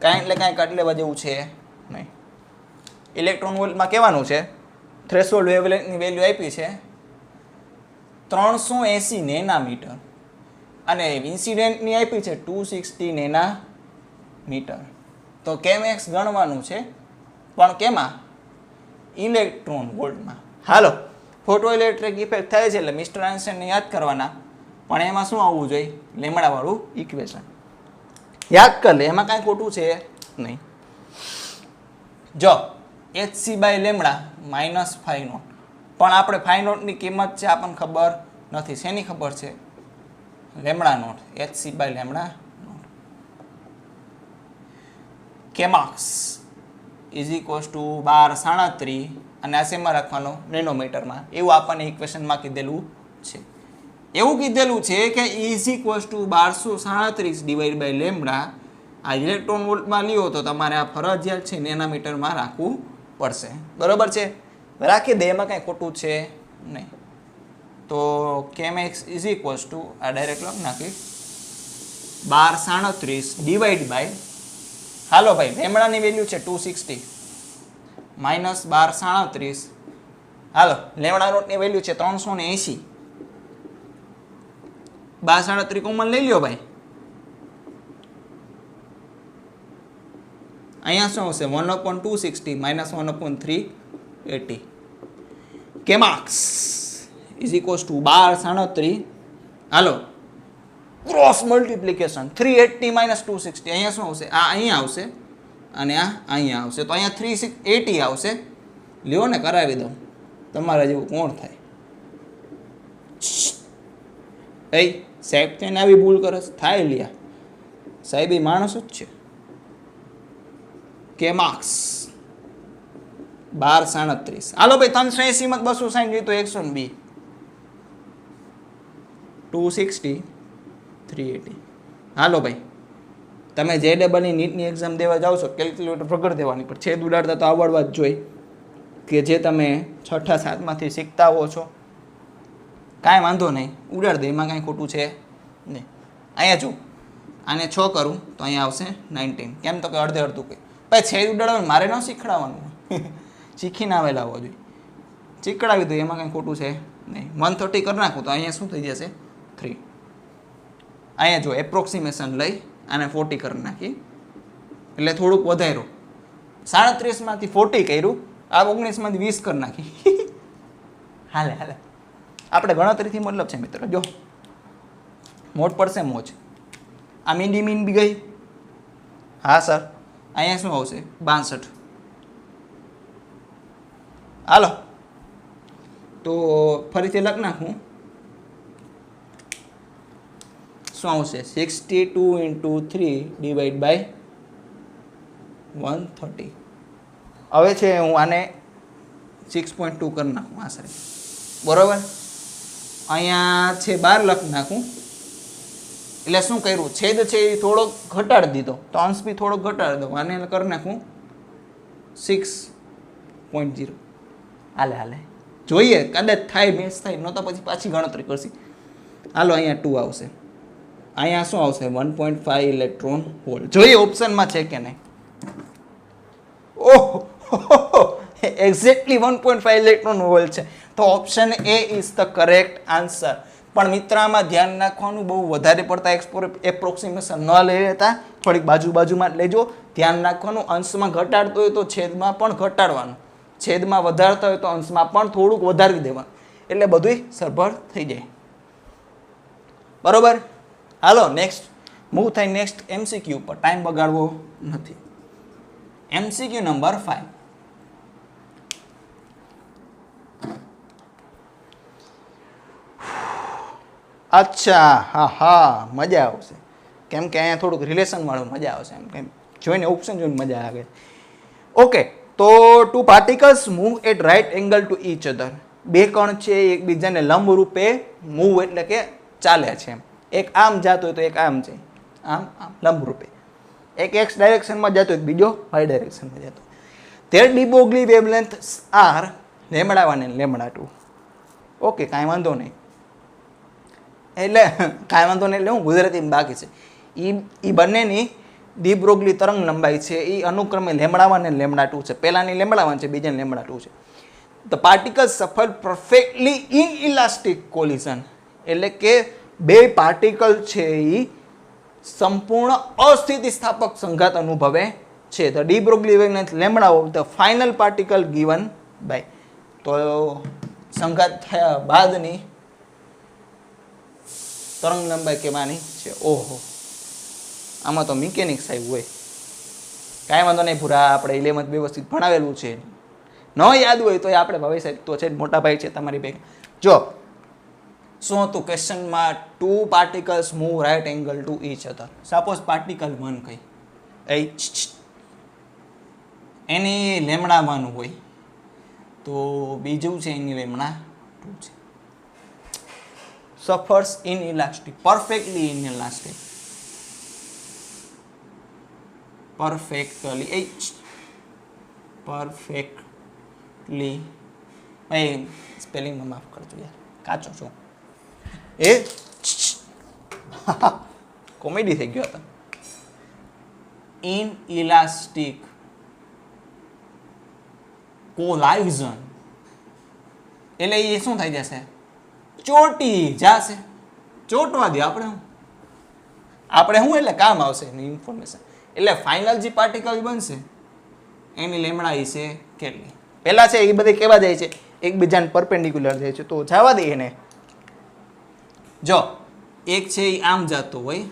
કાંઈ એટલે કાંઈ કાઢ લેવા જેવું છે નહીં. ઇલેક્ટ્રોન વોલ્ટમાં કહેવાનું છે થ્રેશોલ્ડ વેવલેન્થની વેલ્યુ આપી છે 380 નેનામીટર અને ઇન્સિડન્ટની આપી છે 260 નેનામીટર. તો કેમેક્સ ગણવાનું છે પણ કેમાં? ઇલેક્ટ્રોન વોલ્ટમાં. હાલો ફોટો ઇલેક્ટ્રિક ઇફેક્ટ થાય છે એટલે મિસ્ટર આન્સરને યાદ કરવાના, પણ એમાં શું આવવું જોઈએ? લેમડાવાળું ઇક્વેશન યાદ કર લે, એમાં કાંઈ ખોટું છે નહીં. જો HC by lambda minus 5 naught, પણ આપણે 5 નોટની કિંમત છે આપણને ખબર નથી. શેની ખબર છે? Lambda naught. HC by lambda naught. K max is equals to 1237 અને આ શેમાં રાખવાનો નેનોમીટરમાં, એવું આપણને ઇક્વેશનમાં કીધેલું છે. એવું કીધેલું છે કે is equals to 1237 divide by lambda. આ ઇલેક્ટ્રોન વોલ્ટમાં લ્યો તો તમારે આ ફરજિયાત છે નેનોમીટરમાં રાખવું પડશે. બરોબર છે, રાખી દે, એમાં કાંઈ ખોટું છે નહીં. તો કેમેક્સ ઇઝ ઇક્વલ્સ ટુ આ ડાયરેક્ટ લખ નાખી 1237 ડિવાઈડ બાય, હાલો ભાઈ લેમડાની વેલ્યુ છે 260 માઇનસ 1237, હાલો લેમડા નોટની વેલ્યુ છે 380, 1237 કોમન લઈ લ્યો ભાઈ. અહીંયા શું આવશે 1/260 minus 1/380. K max is equals to 1237, હાલો ક્રોસ મલ્ટિપ્લિકેશન 380 માઇનસ 260, અહીંયા શું આવશે, આ અહીંયા આવશે અને આ અહીંયા આવશે, તો અહીંયા 380 આવશે. લ્યો ને કરાવી દઉં, તમારા જેવું કોણ થાય. એ સાહેબ થઈને આવી ભૂલ કરે થાય લ્યા, સાહેબ એ માણસ જ છે. કે માર્ક્સ 1237, હાલો ભાઈ 380 માં 260 જોઈએ તો 102, 260, 380. હાલો ભાઈ તમે જે ડબલની નીટની એક્ઝામ દેવા જાઓ છો કેલ્ક્યુલેટર વગર દેવાની, પણ છેદ ઉડાડતા તો આવડવા જ જોઈએ, કે જે તમે 6ઠા 7માંથી શીખતા હો છો. કાંઈ વાંધો નહીં, ઉડાડ દે, એમાં કાંઈ ખોટું છે નહીં. અહીંયા જો આને 6 કરું તો અહીંયા આવશે 19. કેમ તો કે અડધે અડધું કંઈ ભાઈ છેદ ઉડાડવાનું મારે ન શીખડાવવાનું, શીખીને આવેલા હોવા જોઈએ. શીખડાવી દો, એમાં કાંઈ ખોટું છે નહીં. 130 કરી નાખું તો અહીંયા શું થઈ જશે 3. અહીંયા જો એપ્રોક્સિમેશન લઈ અને 40 કરી નાખી એટલે થોડુંક વધાર્યું. 37માંથી 40 કર્યું, આ 19 માંથી 20 કરી નાખી. હાલે હાલે, આપણે ગણતરીથી મતલબ છે મિત્રો. જો મોટ પડશે મોજ. આ મીંડી મીન બી ગઈ. હા સર, અહીંયા શું આવશે 62. હાલો તો ફરીથી લખ નાખું, શું આવશે 62 ઇન્ટુ 3 ડિવાઈડ બાય 130. હવે છે હું આને 6.2 કરી નાખું આશરે, બરોબર. અહીંયા છે 12 લખ નાખું એટલે શું કર્યું, છેદ છે એ થોડોક ઘટાડી દીધો, તો અંશ બી થોડોક ઘટાડી દો. આને કરી નાખું 6.0. હાલે હાલે જોઈએ, કદાચ થાય મેચ થાય, ન તો પછી પાછી ગણતરી કરશી. હાલો અહીંયા 2 આવશે, અહીંયા શું આવશે 1.5 ઇલેક્ટ્રોન હોલ. જોઈએ ઓપ્શનમાં છે કે નહીં. ઓહો એક્ઝેક્ટલી 1.5 ઇલેક્ટ્રોન હોલ છે, તો option A is the correct answer. પણ મિત્ર આમાં ધ્યાન રાખવાનું, બહુ વધારે પડતા એપ્રોક્સિમેશન ન લઈ લેતા, થોડીક બાજુમાં લેજો. ધ્યાન રાખવાનું, અંશમાં ઘટાડતો હોય તો છેદમાં પણ ઘટાડવાનું, છેદમાં વધારતા હોય તો અંશમાં પણ થોડુંક વધારી દેવાનું, એટલે બધુંય સરભર થઈ જાય. બરોબર. હાલો નેક્સ્ટ મૂવ થાય નેક્સ્ટ MCQ પર, ટાઈમ બગાડવો નથી. MCQ number 5. અચ્છા, હા મજા આવશે, કેમ કે અહીંયા થોડુંક રિલેશન વાળું મજા આવશે, એમ કેમ જોઈને ઓપ્શન જોઈને મજા આવે. ઓકે, તો 2 particles move at right angle to each other. 2 કણ છે એકબીજાને લંબ રૂપે મૂવ એટલે કે ચાલે છે. એક આમ જતો હોય તો એક આમ છે, આમ આમ લંબ રૂપે. એક x ડાયરેક્શનમાં જતો હોય, બીજો y ડાયરેક્શનમાં જતો. There de Broglie wavelength are lambda 1 અને લેમડા 2. ઓકે, કાંઈ વાંધો નહીં, એટલે કાંઈ વાંધો નહીં એટલે હું ગુજરાતીમાં બાકી છે. એ બંનેની ડી બ્રોગલી તરંગ લંબાઈ છે એ અનુક્રમે લેમડા 1 અને લેમડા 2 છે. પહેલાની લેમડા 1 છે, બીજાની લેમડા 2 છે. ધ પાર્ટિકલ્સ સફર પરફેક્ટલી ઇન ઇલાસ્ટિક કોલિઝન, એટલે કે 2 પાર્ટિકલ છે એ સંપૂર્ણ અસ્થિતિસ્થાપક સંઘાત અનુભવે છે. The de Broglie wavelength lambda of the final particle given by, તો સંઘાત થયા બાદની તરંગ લંબાઈ કેવાની છે. ઓહો, આમાં તો મિકેનિક્સ આવ્યું હોય. કાંઈ વાંધો નહીં પૂરા, આપણે 11th વ્યવસ્થિત ભણાવેલું છે, ન યાદ હોય તો આપણે ભાઈ સાહેબ તો છે, મોટા ભાઈ છે તમારી ભેગા. જો શું હતું ક્વેશ્ચનમાં, 2 particles move right angle to each other. Suppose particle 1 કઈ એની લેમડા 1 હોય તો બીજું છે એની લેમડા 2 છે. Suffers in elastic, perfectly inelastic, perfectly ભાઈ સ્પેલિંગમાં માફ કરજો યાર, કાચો છો એ કોમેડી થઈ ગયો હતો. ઇનઇલાસ્ટિક કોલાઇઝન એટલે એ શું થઈ જશે? ચોટી જશે. ચોટવા દે આપણે શું એટલે કામ આવશે એની ઇન્ફોર્મેશન. એટલે ફાઇનલ જે પાર્ટિકલ બનશે એની લેમડા છે કેટલી? પહેલા છે એ બધી કેવા જાય છે? એકબીજાને પરપેન્ડિક્યુલર જાય છે. તો જવા દે એને. જો એક છે એ આમ જતો હોય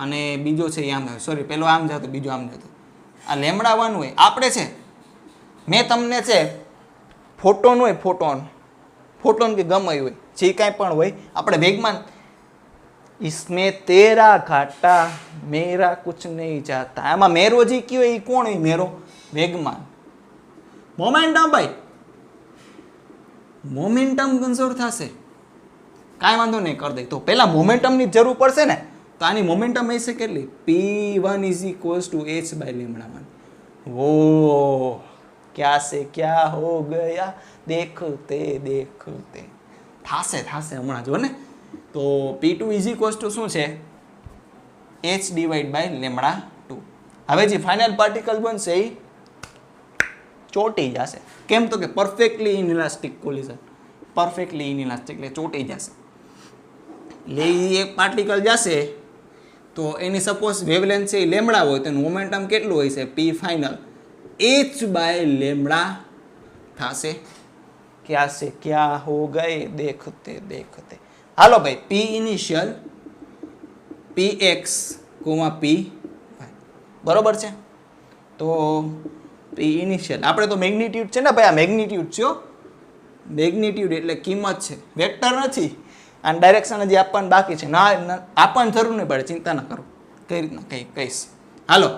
અને બીજો છે એ આમ, સોરી પેલો આમ જતો બીજો આમ જતો. આ લેમડા 1 હોય. આપણે છે મેં તમને છે ફોટોન હોય, ફોટોન કે ગમે હોય જે કાંઈ પણ હોય, આપણે વેગમાન इसमें तेरा घाटा मेरा कुछ नहीं जाता. આમાં મેરો જે કયો એ કોણ હોય? મેરો વેગમાન. મોમેન્ટમ ભાઈ, મોમેન્ટમ કન્ઝર્વ થશે, કાંઈ વાંધો નહીં કરી દે. તો પહેલા મોમેન્ટમની જરૂર પડશે ને, તો આની મોમેન્ટમ હશે કેટલી? p1 = h/λ1. ઓ क्या से क्या हो गया देखते देखते. થાશે હમણાં જો ને. તો p2 = શું છે? h/λ2. હવે જે ફાઇનલ પાર્ટિકલ બનશે એ ચોટી જશે. કેમ? તો કે પરફેક્ટલી ઇનઇલાસ્ટિક કોલિઝન, પરફેક્ટલી ઇનઇલાસ્ટિક એટલે ચોટી જશે. એટલે એક પાર્ટિકલ જશે તો એની સપોઝ વેવલેન્થ છે એ લેમડા હોય તો એનું મોમેન્ટમ કેટલું હોય છે? p ફાઇનલ h/λ થશે. क्या से क्या हो गए देखते देखते. હાલો ભાઈ, p ઇનિશિયલ px, p બરોબર છે. તો p ઇનિશિયલ આપણે તો મેગ્નિટ્યુડ છે ને ભાઈ, આ મેગ્નિટ્યુડ છે. મેગ્નિટ્યુડ એટલે કિંમત છે, વેક્ટર નથી. અને ડાયરેક્શન હજી આપવાનું બાકી છે. ના આપવાની જરૂર નહીં પડે, ચિંતા ના કરો. કઈ રીતના કહીશ. હાલો,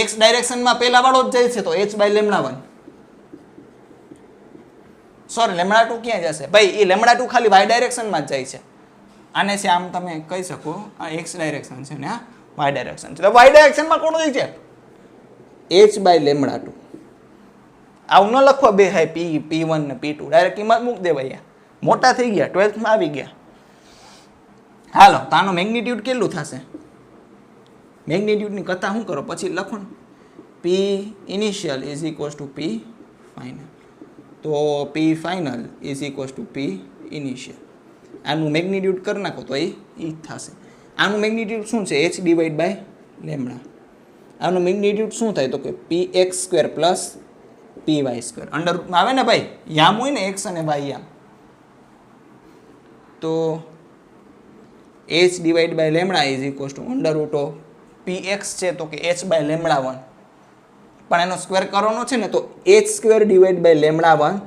x ડાયરેક્શનમાં પહેલા વાળો જ જાય છે તો h/λ1. સોરી, λ2 ક્યાં જશે ભાઈ? એ λ2 ખાલી y ડાયરેક્શનમાં જ જાય છે. આને છે આમ તમે કહી શકો આ x ડાયરેક્શન છે ને આ y ડાયરેક્શન છે. તો y ડાયરેક્શનમાં કોણ જાય છે? h/λ2. આવું ન લખો બે હાય p1 ને p2, ડાયરેક્ટ કિંમત મૂક દેવાય. મોટા થઈ ગયા, 12th માં આવી ગયા. હાલો, તો આનો મેગ્નિટ્યુડ કેટલું થશે? મેગ્નિટ્યુડની કથા શું કરો પછી લખો ને. p initial = p final. તો p ફાઇનલ = p ઇનિશિયલ. આનું મેગ્નિટ્યુડ કરી નાખો તો એ થશે. આનું મેગ્નિટ્યુડ શું છે? h/λ. આનું મેગ્નિટ્યુડ શું થાય? તો કે px² + py². અંડરરૂટમાં આવે ને ભાઈ, યામ હોય ને x અને y યામ. તો h/λ = px છે તો કે h/λ1. પણ એનો સ્ક્વેર કરવાનો છે ને તો h²/λ1².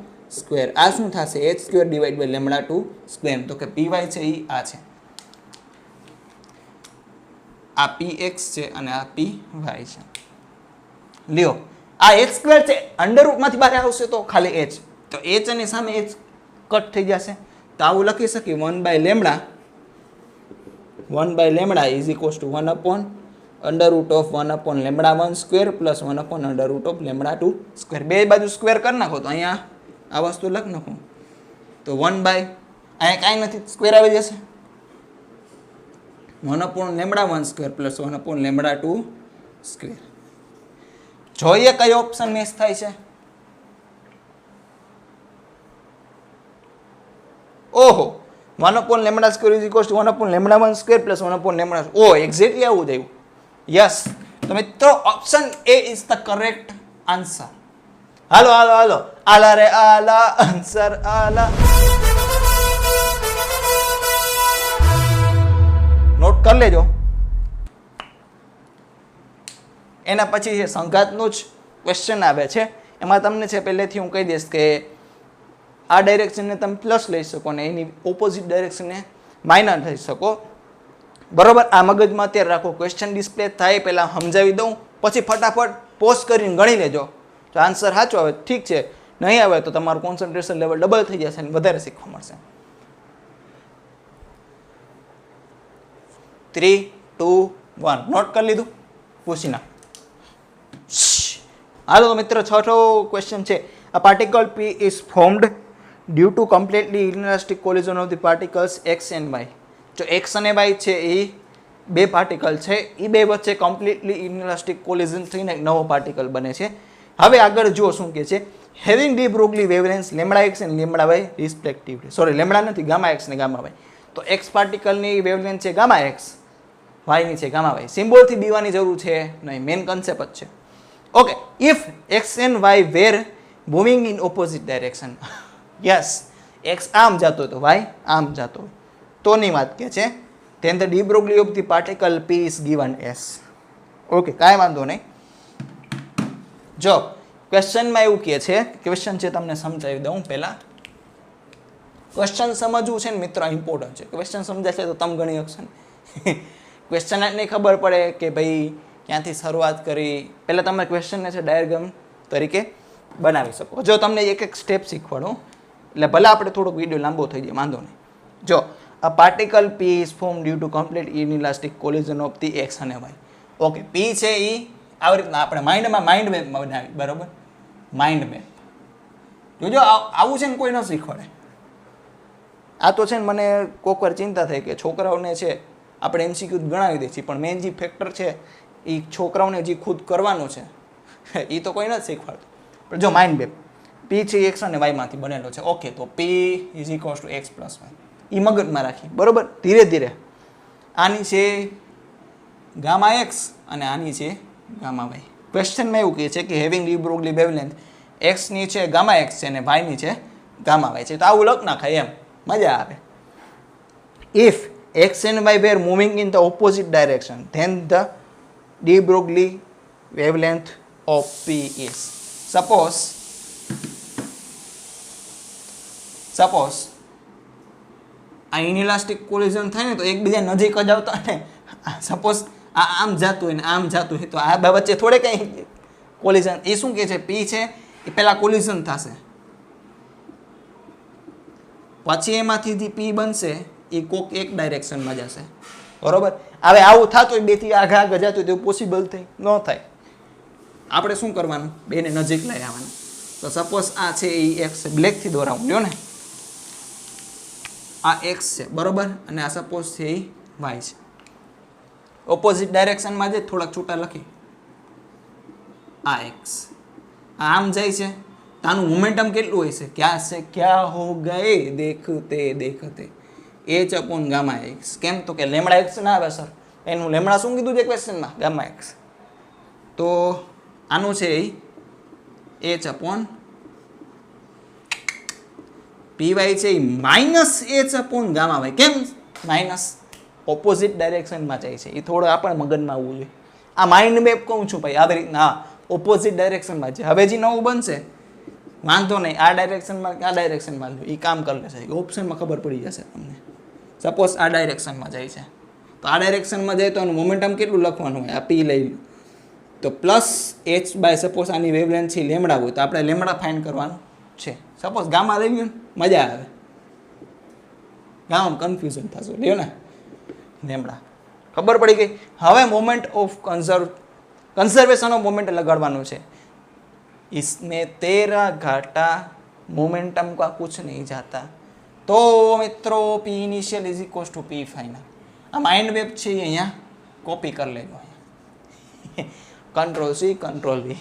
આ શું થશે? h²/λ2². તો કે py છે એ આ છે, આ px છે અને આ py છે. લ્યો, આ h² છે અંડરરૂટમાંથી બહાર આવશે તો ખાલી h, તો h અને સામે h કટ થઈ જશે. તો આવું લખી શકીએ 1/λ = 1/(1/(λ1)² + 1/(λ2)². બે બાજુ સ્ક્વેર કરી નાખો તો અહીંયા આ વસ્તુ લખ નાખો તો 1/ અહીંયા કાંઈ નથી, સ્ક્વેર આવી જશે. 1/(λ1)² + 1/(λ2)². જોઈએ કયો ઓપ્શન મેચ થાય છે. ઓહો, 1/(λ2) = 1/(λ1)² + 1/(λ2). ઓ એક્ઝેક્ટલી આવું થયું. યસ, તો મિત્રો option A is the correct answer. હાલો હાલો હાલો, આલા રે આલા, આન્સર આલા. નોટ કરી લેજો. એના પછી છે સંઘાતનું જ ક્વેશ્ચન આવે છે. એમાં તમને છે પહેલેથી હું કહી દઈશ કે આ ડાયરેક્શનને તમે પ્લસ લઈ શકો ને એની ઓપોઝિટ ડાયરેક્શનને માઇનસ લઈ શકો. બરોબર, આ મગજમાં અત્યારે રાખો. ક્વેશ્ચન ડિસ્પ્લે થાય પહેલાં સમજાવી દઉં, પછી ફટાફટ પોઝ કરીને ગણી લેજો. જો આન્સર સાચો આવે ઠીક છે, નહીં આવે તો તમારું કોન્સન્ટ્રેશન લેવલ ડબલ થઈ જશે અને વધારે શીખવા મળશે. 3, 2, 1 નોટ કરી લીધું? પૂછી ના. હાલો તો મિત્રો, છઠ્ઠો ક્વેશ્ચન છે. A particle P is formed due to completely inelastic collision of the particles x and y. જો x અને y છે એ બે પાર્ટિકલ છે, એ બે વચ્ચે કમ્પ્લીટલી ઇનલાસ્ટિક કોલિઝન થઈને એક નવો પાર્ટિકલ બને છે. હવે આગળ જુઓ શું કહે છે. Having de Broglie wavelength lambda X and lambda Y respectively. Sorry, lambda નથી, ગામા એક્સ ને ગામા વાય. તો એક્સ પાર્ટિકલની વેવલેન્થ છે ગામા એક્સ, વાયની છે ગામા વાય. સિમ્બોલથી બીવાની જરૂર છે નહીં, મેઇન કન્સેપ્ટ જ છે. Okay, if X and Y were moving in opposite direction. Yes, X આમ જતો હોય તો વાય આમ જતો હોય તોની વાત કે છે. then the de Broglie of the particle P is given as. Okay, કાંઈ વાંધો નહીં. જો ક્વેશ્ચનમાં એવું કહે છે, ક્વેશ્ચન છે તમને સમજાવી દઉં પહેલાં. ક્વેશ્ચન સમજવું છે ને મિત્રો ઇમ્પોર્ટન્ટ છે. ક્વેશ્ચન સમજાશે તો તમે ગણી શકશો ને. ક્વેશ્ચન જ નહીં ખબર પડે કે ભાઈ ક્યાંથી શરૂઆત કરી, પહેલાં તમે ક્વેશ્ચનને છે ડાયાગ્રામ તરીકે બનાવી શકો. જો તમને એક એક સ્ટેપ શીખવાડું એટલે ભલે આપણે થોડોક વિડીયો લાંબો થઈ જાય, વાંધો નહીં. જો a particle P is formed due to complete inelastic collision of the x અને y. ઓકે, P છે એ આવી રીતના આપણે માઇન્ડ મેપમાં બનાવી, બરાબર? માઇન્ડ મેપ જોજો, આવું છે ને કોઈ ન શીખવાડે. આ તો છે ને મને કોઈક વાર ચિંતા થઈ કે છોકરાઓને છે આપણે એમસીક્યુ ગણાવી દઈએ છીએ, પણ મેઇન જે ફેક્ટર છે એ છોકરાઓને જે ખુદ કરવાનું છે એ તો કોઈ નથી શીખવાડતું. પણ જો માઇન્ડ મેપ P છે એક્સ અને વાયમાંથી બનેલો છે. ઓકે, તો P is equals to X plus Y, એ મગજમાં રાખી, બરોબર? ધીરે ધીરે આની છે ગામા એક્સ અને આની છે ગામા વાય. ક્વેશ્ચનમાં એવું કહે છે કે હેવિંગ ડી બ્રોગલી વેવલેન્થ એક્સની છે ગામા એક્સ છે અને વાયની છે ગામા વાય છે. તો આવું લખ નાખાય, એમ મજા આવે. If x and y were moving in the opposite direction, then the de Broglie wavelength of P is. Suppose આ ઇનઇલાસ્ટિક કોલિઝન થાય ને તો એકબીજા નજીક જ આવતા ને. સપોઝ આ આમ જાતું હોય ને આમ જાતું હોય તો આ વચ્ચે થોડે કંઈ કોલિઝન, એ શું કહે છે P છે એ પહેલાં કોલિઝન થશે, પછી એમાંથી જે P બનશે એ કોક એક ડાયરેક્શનમાં જશે, બરોબર? હવે આવું થતું હોય બેથી આગળ આગળ જતું હોય તો પોસિબલ થઈ ન થાય. આપણે શું કરવાનું, બેને નજીક લઈ આવવાનું. તો સપોઝ આ છે એ એક્સ છે, બ્લેકથી દોરાવું લ્યો ને, આ એક્સ છે, બરોબર? અને આ સપોઝ છે એ વાય છે. ઓપોઝિટ ડાયરેક્શનમાં જ થોડાક છૂટા લખી, આ એક્સ આમ જાય છે તો આનું મોમેન્ટમ કેટલું હોય છે? ક્યાં છે ક્યાં હો ગયે દેખતે દેખતે h અપોન ગામા એક્સ. કેમ તો કે લેમડા એક્સ ના આવે સર, એનું લેમડા શું કીધું છે ક્વેશ્ચનમાં? Gamma x. તો આનું છે એ h અપોન પી વાય છે એ minus h upon gamma Y. કેમ માઇનસ? ઓપોઝિટ ડાયરેક્શનમાં જાય છે, એ થોડું આપણે મગજમાં આવવું જોઈએ. આ માઇન્ડ મેપ કહું છું ભાઈ, આવી રીતના. હા, ઓપોઝિટ ડાયરેક્શનમાં છે. હવે જે નવું બનશે વાંધો નહીં, આ ડાયરેક્શનમાં આ ડાયરેક્શનમાં એ કામ કરી લેશે, ઓપ્શનમાં ખબર પડી જશે તમને. સપોઝ આ ડાયરેક્શનમાં જાય છે તો આ ડાયરેક્શનમાં જાય તો આનું મોમેન્ટમ કેટલું લખવાનું હોય? આ પી લઈ લો તો પ્લસ h બાય સપોઝ આની વેવલેન્થ છે લેમડા હોય તો આપણે લેમડા ફાઇન્ડ કરવાનું છે. સપોઝ ગામા લઈ ગયું મજા આવે, ગામ કન્ફ્યુઝન થશે, લ્યો ને લેમડા ખબર પડી ગઈ. હવે moment of conservation of moment લગાડવાનું છે. इसमें तेरा घाटा मोमेंटम का कुछ नहीं जाता. तो મિત્રો P initial is equals to P final. આ માઇન્ડ મેપ છે એ અહીંયા કોપી કરી લેજો, કંટ્રોલ સી કંટ્રોલ વી.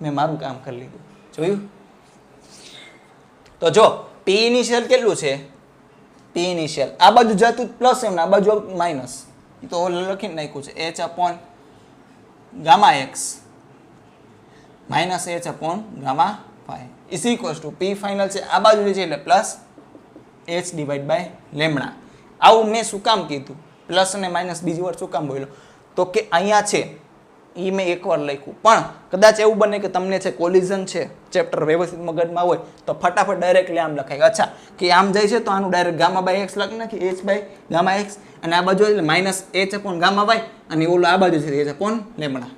મેં મારું કામ કરી લીધું, જોયું? તો જો P ઇનિશિયલ કેટલું છે? P ઇનિશિયલ આ બાજુ જતું પ્લસ એમ આ બાજુ માઇનસ, એ તો લખીને નાખ્યું છે h upon gamma X minus h upon gamma phi is equals to P final છે આ બાજુ છે એટલે plus h divide by lambda. આવું મેં શું કામ કીધું? પ્લસ અને માઇનસ બીજી વાર શું કામ બોલ્યો? તો કે અહીંયા છે એ મેં એકવાર લખ્યું, પણ કદાચ એવું બને કે તમને છે કોલિઝન છે ચેપ્ટર વ્યવસ્થિત મગજમાં હોય તો ફટાફટ ડાયરેક્ટલી આમ લખાય. અચ્છા કે આમ જાય છે તો આનું ડાયરેક્ટ ગામા બાય એક્સ લખી નાખી, એચ બાય ગામા એક્સ, અને આ બાજુ એટલે minus H upon gamma Y, અને ઓલું આ બાજુ છે એચ અપોન લેમડા.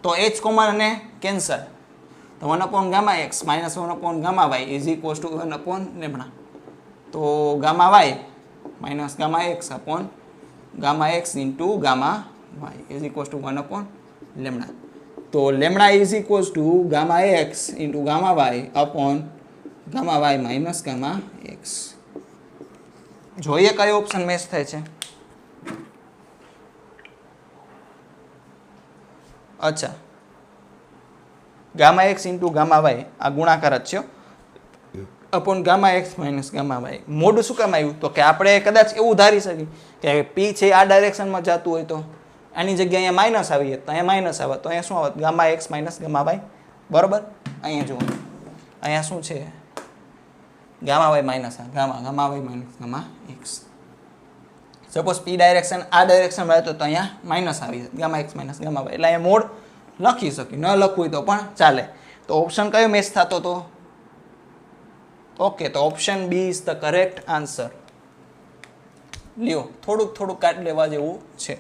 તો એચ કોમન અને કેન્સલ, તો 1 upon gamma X minus 1 upon gamma Y is equals to 1 upon lambda. તો gamma Y minus gamma X upon gamma X into gamma Y is equals to 1 upon lambda. તો lambda is equals to gamma X into gamma Y upon gamma Y minus gamma X. જોઈએ કયો option match થાય છે. અચ્છા, gamma X into gamma Y આ ગુણાકાર જ છે upon gamma X minus gamma Y. મોડું શું કામ આવ્યું તો કે આપણે કદાચ એવું ધારી શકીએ કે પી છે આ ડાયરેક્શનમાં જતું હોય તો આની જગ્યાએ અહીંયા માઇનસ આવી તો અહીંયા માઇનસ આવે તો અહીંયા શું આવે gamma X minus gamma Y. બરોબર, અહીંયા જુઓ અહીંયા શું છે gamma Y minus gamma Y minus gamma X. Suppose P direction આ ડાયરેક્શન રહેતો તો અહીંયા માઇનસ આવી જાય gamma X minus gamma Y, એટલે અહીંયા મોડ લખી શકી, ન લખવું હોય તો પણ ચાલે. તો ઓપ્શન કયો મેચ થતો હતો? ઓકે, તો option B is the correct answer. લ્યો થોડુંક કાઢ લેવા જેવું છે.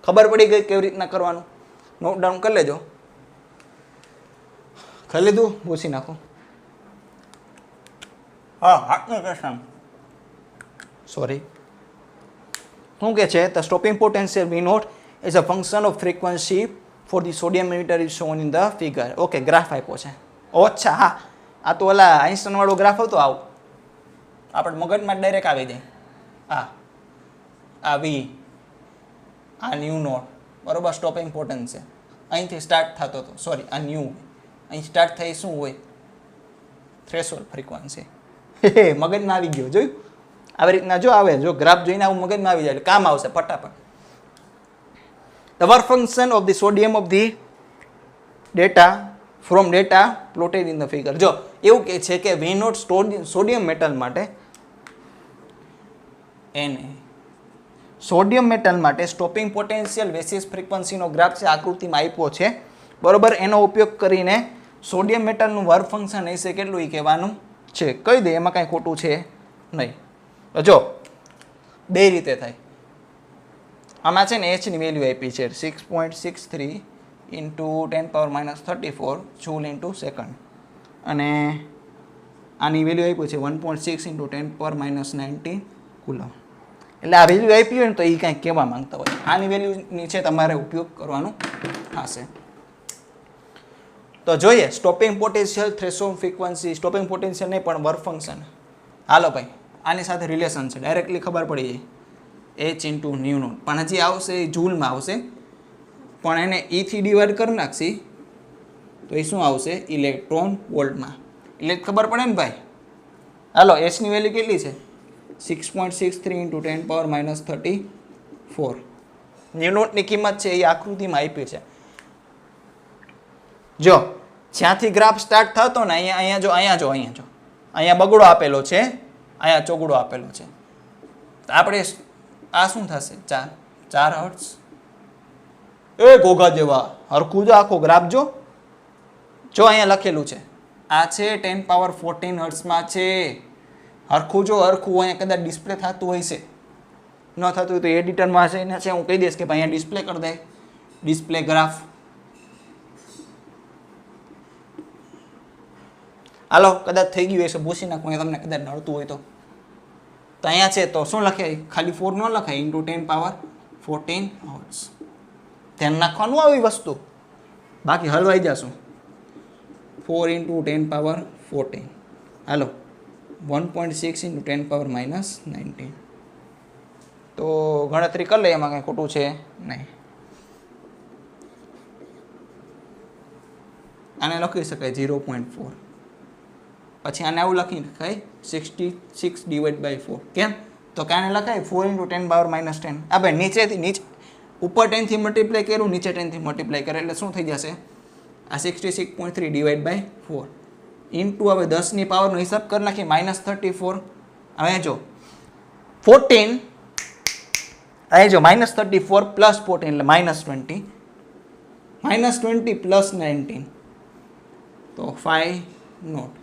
ખબર પડી ગઈ કેવી રીતના કરવાનું? નોટ ડાઉન કરી લેજો. કરી લીધું? પૂછી નાખો. હા, હાથનું પ્રશ્ન. સોરી, શું કે છે? The stopping potential V naught is a function of frequency for the sodium metal is shown in the figure. Okay, graph આપ્યો છે. અચ્છા, હા, આ તો ઓલા આઈન્સ્ટાઈન વાળો ગ્રાફ હતો. આવું આપણે મગજમાં ડાયરેક્ટ આવી જાય. આ V, આ ન્યૂ નોટ, બરોબર, સ્ટોપિંગ પોટેન્શિયલ અહીંથી સ્ટાર્ટ થતો હતો. સોરી, આ ન્યૂ અહીં સ્ટાર્ટ થઈ શું હોય? Threshold frequency. મગજમાં આવી ગયો, જોયું? આવી રીતના જો આવે, જો ગ્રાફ જોઈને આવું મગજમાં આવી જાય એટલે કામ આવશે ફટાફટ. The work function of the sodium of the data from data plotted in the figure. જો એવું કહે છે કે V નોટ સોડિયમ મેટલ માટે સોડિયમ મેટલ માટે સ્ટોપિંગ પોટેન્શિયલ વેસિસ ફ્રીક્વન્સીનો ગ્રાફ છે, આકૃતિમાં આપ્યો છે. બરોબર, એનો ઉપયોગ કરીને સોડિયમ મેટલનું વર્ક ફંક્શન હશે કેટલું એ કહેવાનું છે. કહી દે, એમાં કાંઈ ખોટું છે નહીં. જો બે રીતે થાય. આમાં છે ને એચની વેલ્યુ આપી છે 6.63 ઇન્ટુ 10⁻³ જૂલ ઇન્ટુ સેકન્ડ, અને આની વેલ્યુ આપ્યું છે 1.6 ઇન્ટુ 10⁻19 કુલમ. એટલે આ વેલ્યુ આપી હોય ને તો એ કાંઈક કહેવા માંગતા હોય. આની વેલ્યુની છે તમારે ઉપયોગ કરવાનું થશે. તો જોઈએ stopping potential, threshold frequency, stopping potential નહીં પણ વર્ક ફંક્શન. હાલો ભાઈ, આની સાથે રિલેશન છે, ડાયરેક્ટલી ખબર પડી જાય. એચ ઇન્ટુ ન્યૂ નોટ, પણ હજી આવશે એ જૂલમાં આવશે, પણ એને ઈથી ડિવાઈડ કરી નાખશી તો એ શું આવશે? ઇલેક્ટ્રોન વોલ્ટમાં. એટલે ખબર પડે ને ભાઈ. હાલો, એચની વેલ્યુ કેટલી છે? 6.63 ઇન્ટુ 10⁻³ ન્યૂ નોટની કિંમત છે એ આકૃતિમાં આપી છે. જો જ્યાંથી ગ્રાફ સ્ટાર્ટ થતો ને અહીંયા જો અહીંયા બગડો આપેલો છે, અહીંયા ચોગડો આપેલો છે. આપણે આ શું થશે? 4 હર્ટ્ઝ. એ ગોગા જેવા હરખું જો આખો ગ્રાફ જો અહીંયા લખેલું છે. આ છે 10⁻14 હર્ટ્ઝમાં છે. હરખું જો હરખું અહીંયા કદાચ ડિસ્પ્લે થતું હોય છે, ન થતું હોય તો એડિટરમાં છે હું કહી દઈશ કે ભાઈ અહીંયા ડિસ્પ્લે કરી દે, ડિસ્પ્લે ગ્રાફ. હાલો, કદાચ થઈ ગયું હશે, પૂછી નાખું તમને કદાચ નડતું હોય તો. અહીંયા છે તો શું લખાય? ખાલી 4 ન લખાય, ઇન્ટુ 10⁻14 હર્ટ્ઝ. ધ્યાન નાખવાનું આવી વસ્તુ, બાકી હલવાઈ જશું. 4 ઇન્ટુ 10⁻14, હાલો 1.6 ઇન્ટુ 10⁻−19. તો ગણતરી કરી લે, એમાં કંઈ ખોટું છે નહીં. આને લખી શકાય 0.4. પછી આને આવું લખી શકાય 66/4. કેમ? તો કે આને લખાય 4 ઇન્ટુ 10⁻−10. આ ભાઈ નીચે ઉપર 10 થી મલ્ટીપ્લાય કર્યું, નીચે 10 થી મલ્ટીપ્લાય કરે એટલે શું થઈ જશે? આ 66.3/4 ઇન્ટુ હવે 10ની પાવરનો હિસાબ કરી નાખી -34. હવે જો 14 અહીં જો -34 પ્લસ 14 એટલે -20, -20 પ્લસ 19 તો 5 નોટ.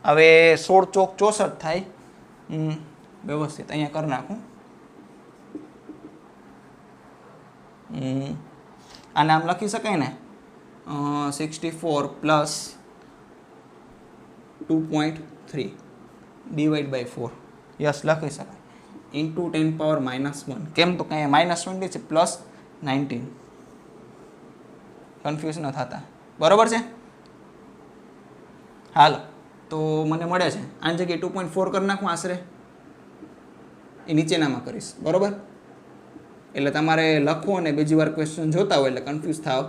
હવે 16 ચોક 64 થાય. વ્યવસ્થિત અહીંયા કરી નાખું. આને આમ લખી શકાય ને 64 પ્લસ 2.3 ડિવાઈડ બાય 4. યસ, લખી શકાય. Into 10 power -1. કેમ તો કંઈ -20 છે પ્લસ 19. કન્ફ્યુઝ ન થતા. બરોબર છે. હાલો, તો મને મળે છે આની જગ્યાએ 2.4 કરી નાખું આશરે. એ નીચેનામાં કરીશ. બરોબર. એટલે તમારે લખો અને બીજી વાર ક્વેશ્ચન જોતા હોય એટલે કન્ફ્યુઝ થાવ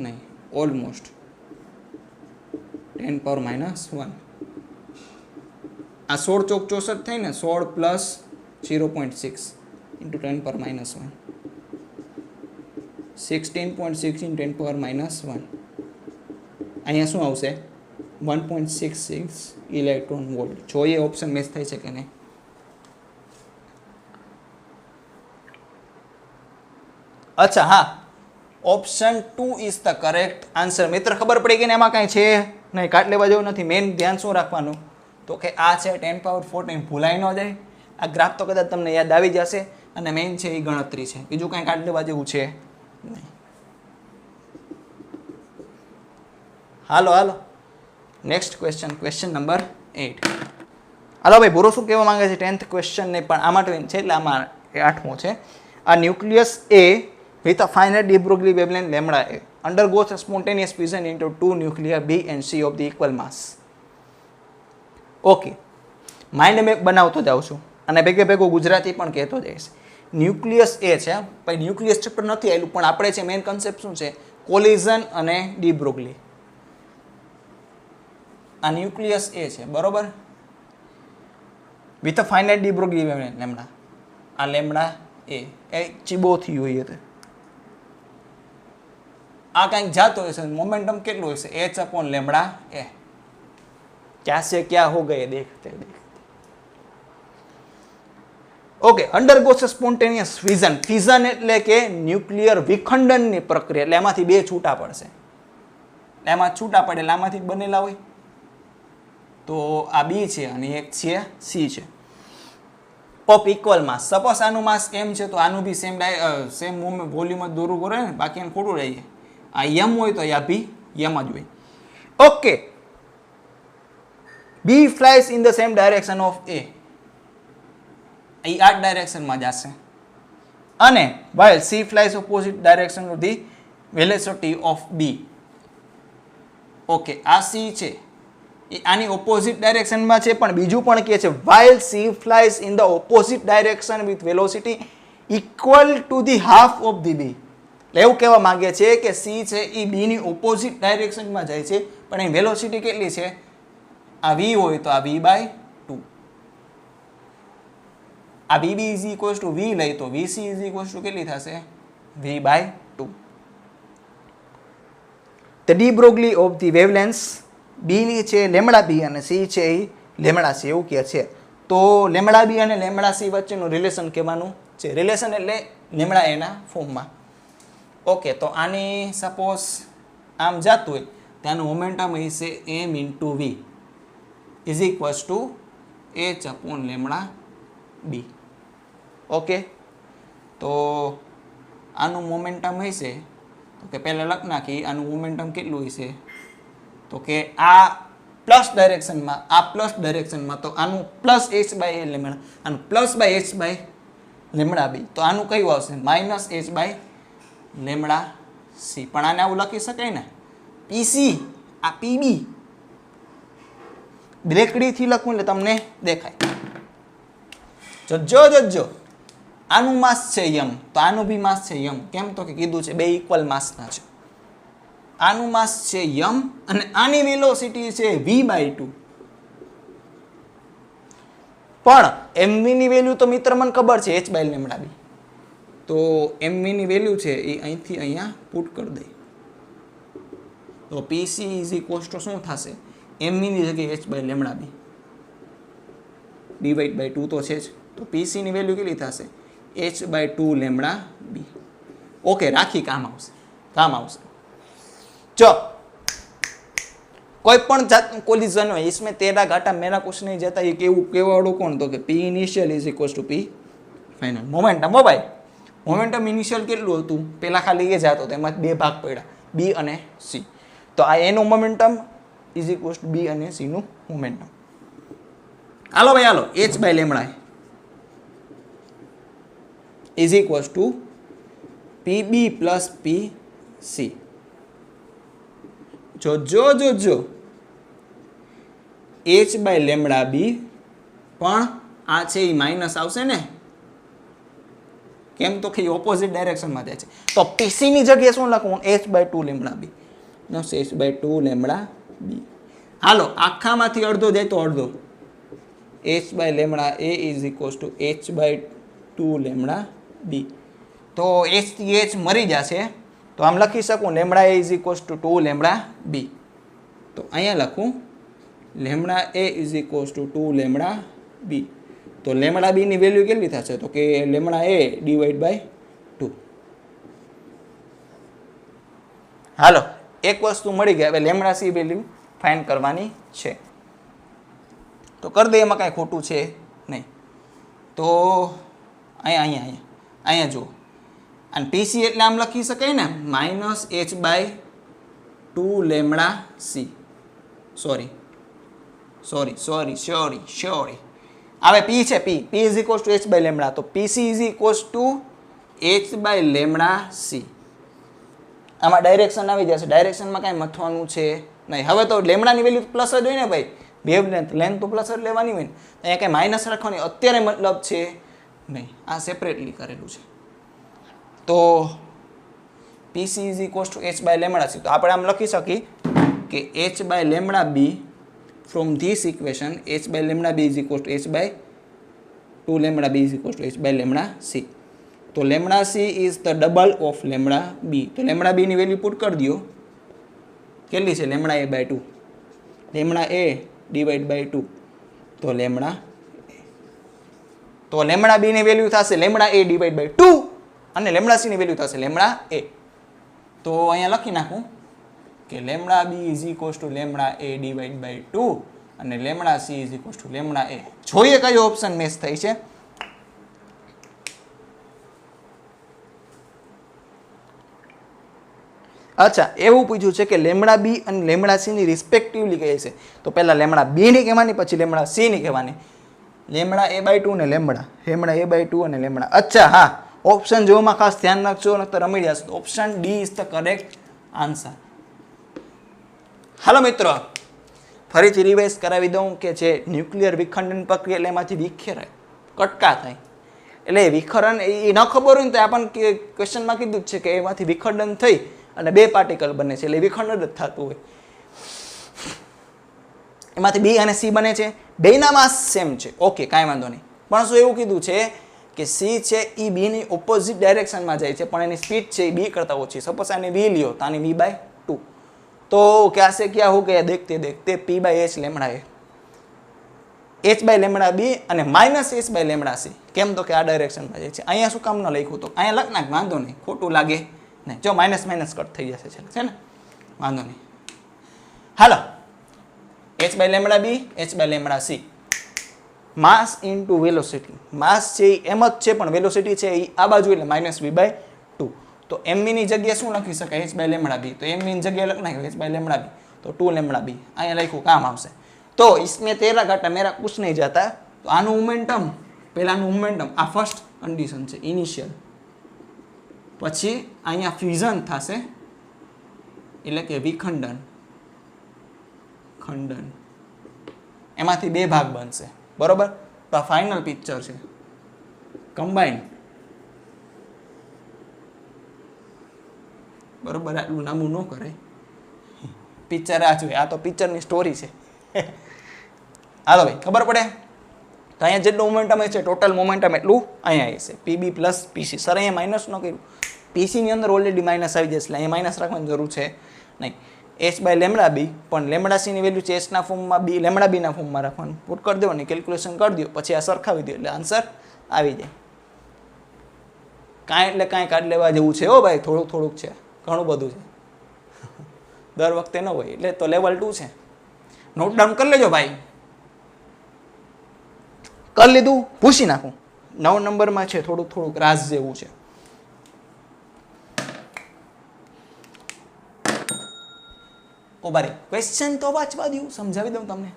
નહીં. Almost 10 power -1. આ 16 ચોક 64 થાય ને, 16 plus 0.6 into 10 power -1. 16.6 in 10 power -1. અહીંયા શું આવશે? 1.66 ઇલેક્ટ્રોન વોલ્ટ. જોઈએ ઓપ્શન મેચ થાય છે કે નહીં. અચ્છા, હા, option 2 is the correct answer. મિત્ર, ખબર પડી ગઈ ને એમાં કાંઈ છે નહીં, કાટ લેવા જેવું નથી. મેઇન ધ્યાન શું રાખવાનું તો કે આ છે 10 પાવર 14, ભૂલાઈ ન જાય. આ ગ્રાફ તો કદાચ તમને યાદ આવી જશે અને મેઇન છે એ ગણતરી છે. બીજું કાંઈ કાટ લેવા જેવું છે નહીં. હાલો નેક્સ્ટ ક્વેશ્ચન નંબર 8. હાલો ભાઈ, ભૂરો શું કહેવા માંગે છે? 10th ક્વેશ્ચન નહીં પણ આમાં 20 છે એટલે આમાં 8મો છે. A nucleus A with a finite de Broglie wavelength lambda A undergoes a spontaneous fission into two nuclei B and C of the equal mass. Okay, mind map બનાવતો જાઉં છું અને ભેગો ગુજરાતી પણ કહેતો જઈશ. ન્યુક્લિયસ એ છે, ભાઈ ન્યુક્લિયસ ચેપ્ટર નથી આવેલું પણ આપણે છે મેઇન કન્સેપ્ટ શું છે? કોલિઝન અને ડી બ્રોગલી. આ ન્યુક્લિયસ એ છે, બરોબર, with a finite D Broglie wavelength lambda. આ લેમ્ડા એ ચીબો થઈ હોય તો આ કંઈક જાતો હશે. મોમેન્ટમ કેટલું હશે? h अपॉन લેમ્ડા એ. क्या से क्या हो गए देखते देखते. Okay, અંડરગોસ spontaneous ફિઝન. ફિઝન એટલે કે ન્યુક્લિયર વિખંડનની પ્રક્રિયા. એટલે એમાંથી બે છૂટા પડશે. એમાં છૂટા પડે એટલે આમાંથી બનેલા હોય. તો આ બી છે અને એક છે સી છે. Of equal mass. સપોઝ આનું માસ m છે તો આનું બી સેમ વોલ્યુમ જ દોરું કરે ને, બાકી એને ખોટું રહીએ. આ m હોય તો આ બી m જ હોય. Okay, B flies in the same direction of A. એ આ ડાયરેક્શનમાં જશે અને while C flies opposite direction of the velocity of B. Okay, આ C છે એ આની ઓપોઝિટ ડાયરેક્શનમાં છે પણ બીજું પણ કહે છે while C flies in the opposite direction with velocity equal to the half of the B. એટલે એવું કહેવા માંગે છે કે C છે એ B ની ઓપોઝિટ ડાયરેક્શનમાં જાય છે પણ એની વેલોસિટી કેટલી છે? આ v હોય તો આ v/2. આ vb is equals two v લઈ તો vc ઇઝ ઇક્વલ્સ ટુ કેટલી થશે? v/2. The de Broglie of the wavelengths b ની છે લેમ્ડા b અને c છે એ લેમ્ડા c એવું કહે છે. તો લેમ્ડા b અને લેમ્ડા c વચ્ચેનું રિલેશન કહેવાનું છે. રિલેશન એટલે લેમ્ડા એના ફોર્મમાં. ઓકે, તો આની સપોઝ આમ જાતું હોય ત્યાંનું મોમેન્ટમ હશે m into v is equals to h upon lambda b. Okay, તો આનું મોમેન્ટમ હશે તો કે પહેલાં લખ નાખી. આનું મોમેન્ટમ કેટલું હશે તો કે આ પ્લસ ડાયરેક્શનમાં, આ પ્લસ ડાયરેક્શનમાં, તો આનું પ્લસ h બાય લેમ્ડા, આનું plus by h by lambda B. તો આનું કયું આવશે? Minus h by lambda C. પણ આને આવું લખી શકાય ને, પીસી આ પીબી. બ્રેકડીથી લખું એટલે તમને દેખાય. જજો આનું માસ છે m તો આનું બી માસ છે m. કેમ તો કે કીધું છે બે ઇક્વલ માસના છે. આનું માસ છે m અને આની વેલોસિટી છે v/2. પણ mv ની વેલ્યુ તો મિત્ર મને ખબર છે h બાય લેમ્ડા બી. તો mv ની વેલ્યુ છે એ અહીંથી અહીંયા પુટ કરી દઈ તો pc ઇઝ ઇક્વલ્સ ટુ શું થશે? mv ની જગ્યાએ h by lambda B divide by 2 તો છે જ. તો pc ની વેલ્યુ કેટલી થશે? h/2 લેમડા બી. ઓકે, રાખી, કામ આવશે. જો कोई पण जातનું કોલિઝન હોય इसमें तेरा घाटा मेरा कुछ नहीं जाता, ये केवू केवाड़ो कोण तो કે p initial is equals to p final. Momentum હો ભાઈ, મોમેન્ટમ ઇનિશિયલ કેટલું હતું? પેલા ખાલી એ જ હતો, તેમાં બે ભાગ પડ્યા, b અને c. તો આ a નું momentum is equals two b અને c નું મોમેન્ટમ. હાલો ભાઈ હાલો, h/ lambda is equals two pb plus pc. જો h/ લેમડા બી પણ આ છે એ માઇનસ આવશે ને, કેમ તો કે ઓપોઝિટ ડાયરેક્શનમાં જાય છે. તો pc ની જગ્યાએ શું લખવું? h/2 લેમડા બી. h/2 લેમડા બી. હાલો, આખામાંથી અડધો જાય તો અડધો, h/ lambda a is equals to h/2 lambda B. તો h થી h મરી જશે, તો આમ લખી શકું lambda a is equals to 2 lambda B. તો અહીંયા લખું lambda a is equals to 2 lambda B. તો લેમડા બી ની વેલ્યુ કેટલી થશે? તો કે લેમડા a ડિવાઈડ બાય 2. હાલો, એક વસ્તુ મળી ગઈ. હવે લેમડા સી વેલ્યુ ફાઇન્ડ કરવાની છે, તો કરી દે, એમાં કાંઈ ખોટું છે નહીં. તો અહીંયા જુઓ, અને પીસી એટલે આમ લખી શકાય ને, -h/2 લેમડા સી. સોરી. હવે p છે, p is equals to h/ lambda, તો PC is equals to h/ lambda C. આમાં ડાયરેક્શન આવી જશે, ડાયરેક્શનમાં કાંઈ મથવાનું છે નહીં. હવે તો લેમડાની વેલ્યુ પ્લસ જ હોય ને ભાઈ, વેવલેન્થ લેન્થ તો પ્લસ જ લેવાની હોય ને, અહીંયા કાંઈ માઇનસ રાખવાની અત્યારે મતલબ છે નહીં, આ સેપરેટલી કરેલું છે. તો PC is equals to h/ lambda C. તો આપણે આમ લખી શકીએ કે h/ lambda B from this equation, h/ lambda B is equals to h/2 lambda B is equals to h/ lambda C. તો lambda C is the double of lambda B. તો lambda B ની value put કરી દો, કેટલી છે? Lambda a/2, lambda a divide by 2. તો lambda B ની value થશે લેમડા a ડિવાઈડ બાય 2 અને લેમડા સી ની વેલ્યુ થશે લેમડા a. તો અહીંયા લખી નાખું કે lambda B is equals to lambda a divide by 2 અને lambda C is equals to lambda a. જોઈએ કયો ઓપ્શન મેચ થઈ છે. અચ્છા, એવું પૂછ્યું છે કે લેમડા બી અને લેમડા સી ની રિસ્પેક્ટિવલી કહે છે. તો પહેલા લેમડા બી ની કહેવાની, પછી લેમડા સી ની કહેવાની. લેમડા a/2 ને લેમડા a/2 અને લેમડા. અચ્છા હા, ઓપ્શન જોવામાં ખાસ ધ્યાન રાખજો, નકર રમી જશે. Option D is the correct answer. હાલો મિત્રો, ફરીથી રિવાઇઝ કરાવી દઉં કે જે ન્યુક્લિયર વિખંડન પ્રક્રિયા એટલે એમાંથી વિખેરાય, કટકા થાય. એટલે વિખરણ એ ન ખબર હોય ને તો આપણને ક્વેશ્ચનમાં કીધું જ છે કે એમાંથી વિખંડન થઈ અને બે પાર્ટિકલ બને છે, એટલે વિખંડન જ થતું હોય. એમાંથી બી અને સી બને છે, બેના માસ સેમ છે, ઓકે કાંઈ વાંધો નહીં. પણ શું એવું કીધું છે કે સી છે એ બી ની ઓપોઝિટ ડાયરેક્શનમાં જાય છે, પણ એની સ્પીડ છે એ બી કરતાં ઓછી. સપોઝ આની વી લ્યો તો આની v/2. तो कैसे क्या हो गया देखते देखते p/h lambda a h/ lambda b અને -h/ લેમડા c. કેમ તો કે આ ડાયરેક્શનમાં જાય છે. અહીંયા શું કામ ન લખ્યું? તો અહીંયા લખ નાખ, વાંધો નહીં, ખોટું લાગે નહીં. જો માઇનસ કટ થઈ જશે છે ને, વાંધો નહીં. હાલો, h/ lambda b h/ lambda c. માસ ઇન્ટુ વેલોસિટી. માસ છે એમ જ છે, પણ વેલોસિટી છે એ આ બાજુ એટલે -v/2. તો mv ની જગ્યાએ શું લખી શકાય? h/ lambda B. તો mv ની જગ્યાએ લખ નાખ્યું h/ લેમડા બી, તો 2 લેમડા બી. અહીંયા લખ્યું, કામ આવશે. તો इसमें तेरा घाटा मेरा कुछ नहीं जाता. તો આનું મોમેન્ટમ, પહેલાનું મોમેન્ટમ, આ ફર્સ્ટ કન્ડિશન છે ઇનિશિયલ, પછી અહીંયા ફ્યુઝન થશે એટલે કે વિખંડન, ખંડન, એમાંથી બે ભાગ બનશે, બરોબર. તો આ ફાઇનલ પિક્ચર છે કમ્બાઈન, બરોબર. આટલું લાંબુ ન કરાય, પિક્ચર આ જોઈએ, આ તો પિક્ચરની સ્ટોરી છે. હાલો ભાઈ, ખબર પડે. તો અહીંયા જેટલું મોમેન્ટમ છે ટોટલ મોમેન્ટમ એટલું અહીંયા હશે, પીબી પ્લસ પીસી. સર અહીંયા માઇનસ ન કર્યું, પીસીની અંદર ઓલરેડી માઇનસ આવી જશે, એટલે અહીંયા માઇનસ રાખવાની જરૂર છે નહીં. h/ લેમડા બી, પણ લેમડા સીની વેલ્યુ છે એચના ફોર્મમાં, બી લેમડા બીના ફોર્મમાં રાખવાનું. પુટ કરી દેવાની, કેલ્ક્યુલેશન કરી દો, પછી આ સરખાવી દો એટલે આન્સર આવી જાય. કાંઈ એટલે કાંઈ કાઢ લેવા જેવું છે હો ભાઈ, થોડુંક થોડુંક છે, ઘણું બધું છે, દર વખતે ન હોય, એટલે તો લેવલ 2 છે. નોટ ડાઉન કરી લેજો ભાઈ. કરી લીધું? પૂછી નાખું. 9 નંબરમાં છે, થોડુંક થોડુંક રાસ જેવું છે. ઓ બારી ક્વેશ્ચન તો વાંચવા દઉં, સમજાવી દઉં તમને.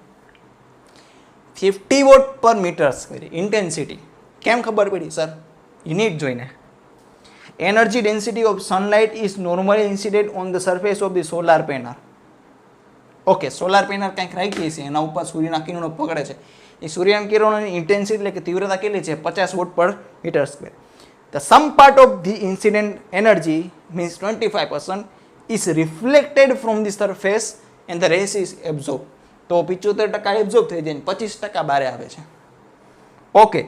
50 watt per metre square intensity કેમ ખબર પડી સર? યુનિટ જોઈને. Energy density of sunlight is normally incident on the surface of the solar panel. Okay, solar panel કંઈક રાખી છે, એના ઉપર સૂર્યના કિરણો પકડે છે. એ સૂર્યના કિરણોની ઇન્ટેન્સિટી એટલે કે તીવ્રતા કેટલી છે? 50 watt per metre square. The some part of the incident energy means 25% is reflected from the surface and the rays is absorbed. તો 75% એબ્ઝોર્બ થઈ જાય, 25% બહાર આવે છે. Okay,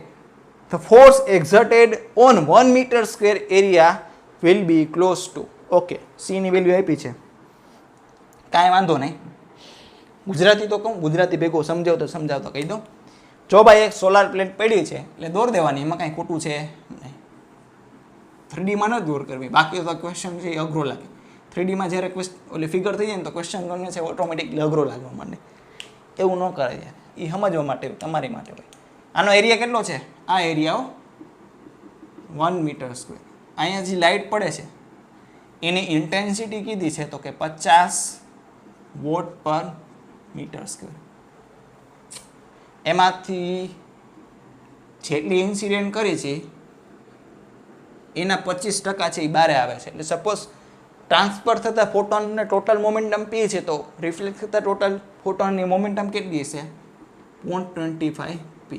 the force exerted on 1 meter square area will be close to. Okay, c ની value આપી છે, કાંઈ વાંધો નહીં. ગુજરાતી તો કહું, ગુજરાતી ભેગો સમજાવતો કહી દો. જો ભાઈ એક સોલાર પ્લેટ પડી છે એટલે દોર દેવાની, એમાં કાંઈ ખોટું છે નહીં. 3D માં ન દોર કરવી, બાકી તો ક્વેશ્ચન છે એ અઘરો લાગે. 3D માં જ્યારે ઓલી ફિગર થઈ જાય ને તો ક્વેશ્ચન ગમે છે ઓટોમેટિકલી અઘરો લાગવા માંડે. એવું ન કરાય યાર, એ સમજવા માટે તમારી માટે હોય. આનો એરિયા કેટલો છે? આ એરિયા 1 મીટર સ્ક્વેર. અહીંયા જે લાઇટ પડે છે એની ઇન્ટેન્સિટી કીધી છે તો કે 50 વોટ પર મીટર સ્ક્વેર. એમાંથી જેટલી ઇન્સિડેન્ટ કરી છે એના 25% છે એ બહાર આવે છે. એટલે સપોઝ ટ્રાન્સફર થતા ફોટોનને ટોટલ મોમેન્ટમ P છે, તો રિફ્લેક્ટ થતા ટોટલ ફોટોનની મોમેન્ટમ કેટલી હશે? 0.25 p.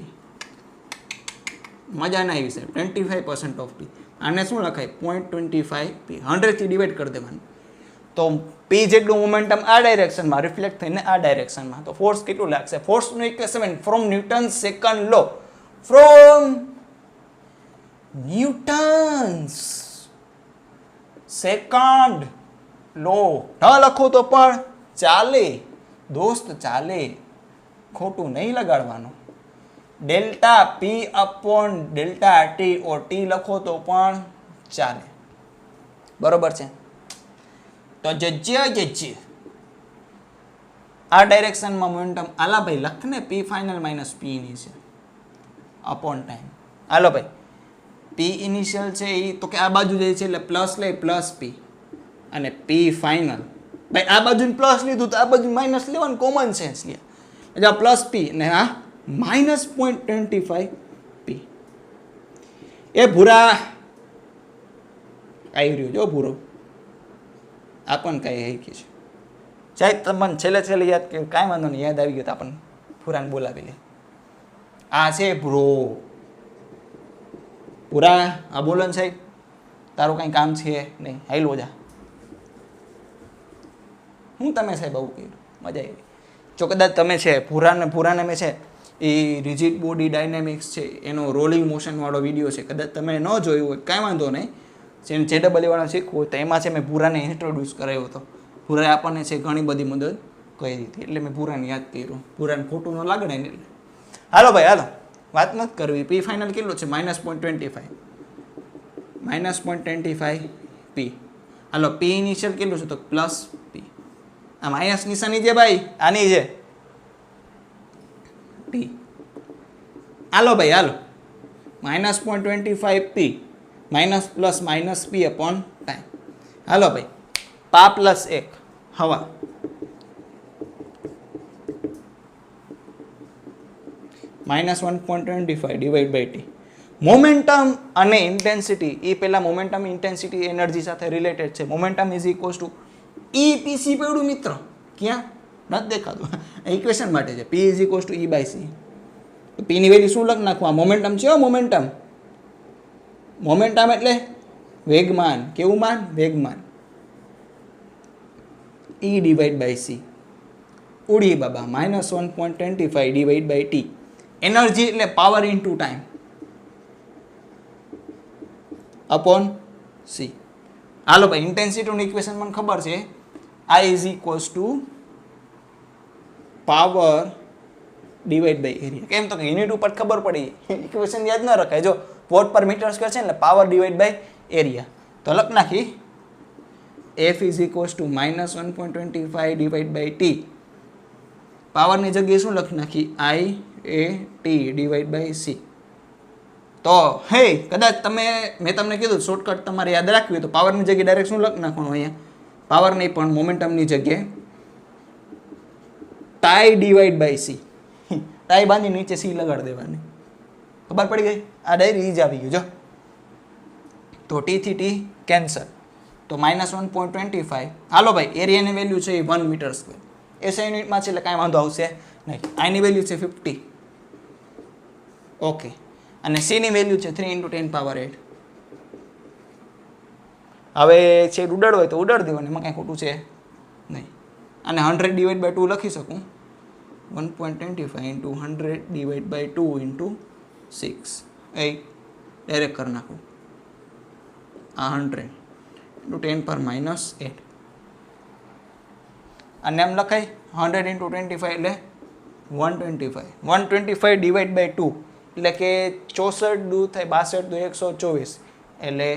મજા ના આવી સાહેબ, 25% ઓફ p. આને શું લખાય? 0.25 p. 100 થી ડિવાઈડ કરી દેવાનું, તો p જેટલું મોમેન્ટમ આ ડાયરેક્શનમાં રિફ્લેક્ટ થઈને આ ડાયરેક્શનમાં, તો ફોર્સ કેટલું લાગશે? ફોર્સનું equation from Newton second law. From Newton's second law. ન લખો તો પણ ચાલે દોસ્ત, ચાલે, ખોટું નહીં લગાડવાનું. Delta P upon delta T or T લખો તો પણ ચાલે, બરોબર છે? તો જજ્ય આ ડાયરેક્શનમાં મોમેન્ટમ આલા ભાઈ લખને, પી ફાઇનલ માઇનસ પી ની છે અપોન ટાઈમ. હાલો ભાઈ, પી ઇનિશિયલ છે એ તો કે આ બાજુ જાય છે એટલે પ્લસ લે પ્લસ પી, અને પી ફાઇનલ ભાઈ આ બાજુ પ્લસ લીધું તો આ બાજુ માઇનસ લેવાનું, કોમન સેન્સ લે. એટલે આ પ્લસ પી ને આ માઇનસ 0.25 પી. એ ભૂરા આવી રહ્યું જો ભૂરો, આ પણ કાંઈ હૈકી છે. સાહેબ તમને છેલ્લે યાદ કે કાંઈ વાંધો નહીં, યાદ આવી ગયો તો આપણને ભૂરાને બોલાવી લે. આ છે ભૂરો. પૂરા આ બોલો ને સાહેબ, તારું કંઈ કામ છે નહીં, હાઈલો જા. હું તમે સાહેબ આવું કર્યું, મજા આવી. જો કદાચ તમે છે પૂરાને મેં છે એ રિજિડ બોડી ડાયનેમિક્સ છે એનો રોલિંગ મોશનવાળો વિડીયો છે, કદાચ તમે ન જોયું હોય કાંઈ વાંધો નહીં, જેને JEE વાળા શીખવું હોય તો એમાં છે મેં પૂરાને ઇન્ટ્રોડ્યુસ કરાવ્યો હતો. પૂરાએ આપણને છે ઘણી બધી મદદ કરી દીધી, એટલે મેં પૂરાને યાદ કર્યું. પૂરાને ખોટું ન લાગે ને એટલે. હાલો ભાઈ હાલો, વાત નથી કરવી. પી ફાઇનલ કેટલું છે? -0.25 -0.25 પી. હાલો, પી ઇનિશિયલ કેટલું છે? તો પ્લસ પી. આ માઇનસ નિશાની છે ભાઈ, આની છે ટી. હાલો ભાઈ હાલો, -0.25 પી માઇનસ પ્લસ માઇનસ પી અપોન ટાઈમ. હાલો ભાઈ, પા પ્લસ 1 હવા -1.25 ડિવાઈડ બાય ટી. મોમેન્ટમ અને ઇન્ટેન્સિટી એ પહેલાં મોમેન્ટમ ઇન્ટેન્સિટી એનર્જી સાથે રિલેટેડ છે. Momentum is equals two EPC પડ્યું મિત્ર, ક્યાં નથી દેખાતું, ઇક્વેશન માટે છે. P is equals to E by C. P ની વેલ્યુ શું લખ નાખવા? મોમેન્ટમ છે મોમેન્ટમ. મોમેન્ટમ એટલે વેગમાન. કેવું માન? વેગમાન. E divide by C. ઉડી બાબા, -1.25 ડિવાઈડ બાય ટી. એનર્જી એટલે power into time upon C. હાલો ભાઈ, ઇન્ટેન્સિટીનું ઇક્વેશન મને ખબર છે. I is equals to power divide by area. કેમ તો કે યુનિટ ઉપર ખબર પડી, ઇક્વેશન યાદ ન રખાય. જો વોટ પર મીટર સ્ક્વેર છે એટલે પાવર ડિવાઈડ બાય એરિયા. તો લખ નાખી F is equals to -1.25 divide by T. પાવરની જગ્યાએ શું લખી નાખી IAT ડિવાઈડ બાય C. તો હે કદાચ મેં તમને કીધું શોર્ટકટ તમારે યાદ રાખવી હોય તો પાવરની જગ્યાએ ડાયરેક્ટ શું લખી નાખવાનું અહીંયા, પાવર નહીં પણ મોમેન્ટમની જગ્યાએ tie divide by C. Tie બાંધી નીચે C લગાડી દેવાની. ખબર પડી ગઈ? આ ડાયરી જ આવી ગયું. જો તો T થી T કેન્સલ, તો -1.25. હાલો ભાઈ, એરિયાની વેલ્યુ છે એ 1 મીટર સ્ક્વેર. એસઆઈ યુનિટમાં છે એટલે કાંઈ વાંધો આવશે નહીં. આની વેલ્યુ છે 50. ઓકે, અને સીની વેલ્યુ છે 3 × 10 પાવર 8. હવે છે ઉડાડો હોય તો ઉડાડી દેવાની, એમાં કાંઈ ખોટું છે નહીં. અને 100 ડિવાઈડ બાય 2 લખી શકું, 1.25 × 100 ડિવાઈડ બાય 2 × 6. એ ડાયરેક્ટ કરી નાખું. આ 100 × 10⁻8. અને એમ લખાય 100 × 25 એટલે 125. 125 ડિવાઈડ બાય 2 એટલે કે 64 દૂર થાય 62 દૂર 124. એટલે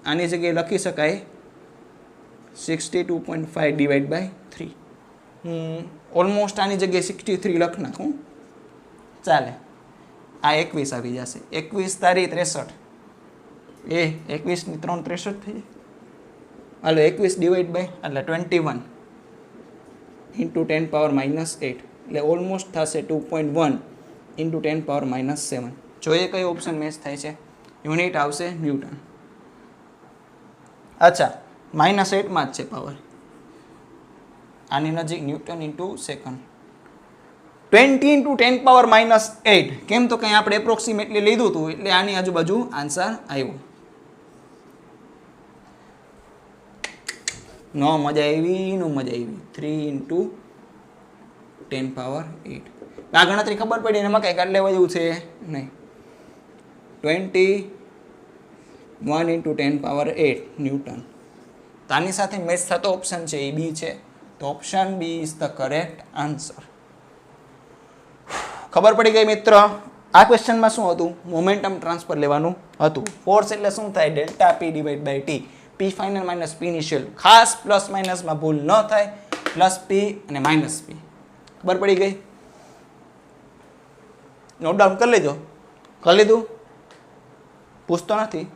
આની જગ્યાએ લખી શકાય 62.5 ડિવાઈડ બાય 3. ઓલમોસ્ટ આની જગ્યાએ 63 લખ નાખું, ચાલે. આ 21 આવી જશે. 21 તારી 63. 21 ની 3 63 થઈ જાય. હાલો 21 ડિવાઈડ બાય એટલે 21 × 10⁻8 એટલે ઓલમોસ્ટ થશે 2.1 × 10⁻7. જોઈએ કઈ ઓપ્શન મેચ થાય છે. યુનિટ આવશે ન્યૂટન. અચ્છા, -8 માં જ છે પાવર. આની નજીક ન્યૂટન ઇન્ટુ સેકન્ડ. 20 × 10⁻8. કેમ તો કંઈ આપણે એપ્રોક્સિમેટલી લીધું હતું એટલે આની આજુબાજુ આન્સર આવ્યો. નો મજા આવી. 3 × 10⁻8. આ ગણતરી ખબર પડી ને એમાં કંઈ કાઢ લેવા જેવું છે નહીં. 21 × 10⁻8 ન્યૂટન. તો આની સાથે મેચ થતો ઓપ્શન છે એ બી છે. તો option B is the correct answer. ખબર પડી ગઈ મિત્ર. આ ક્વેશ્ચનમાં શું હતું? મોમેન્ટમ ટ્રાન્સફર લેવાનું હતું. ફોર્સ એટલે શું થાય? Delta P divide by T. P final minus P initial. ખાસ પ્લસ માઇનસમાં ભૂલ ન થાય. પ્લસ P અને માઇનસ P. ખબર પડી ગઈ? નોટ ડાઉન કરી લેજો. કરી લીધું? પૂછતો નથી,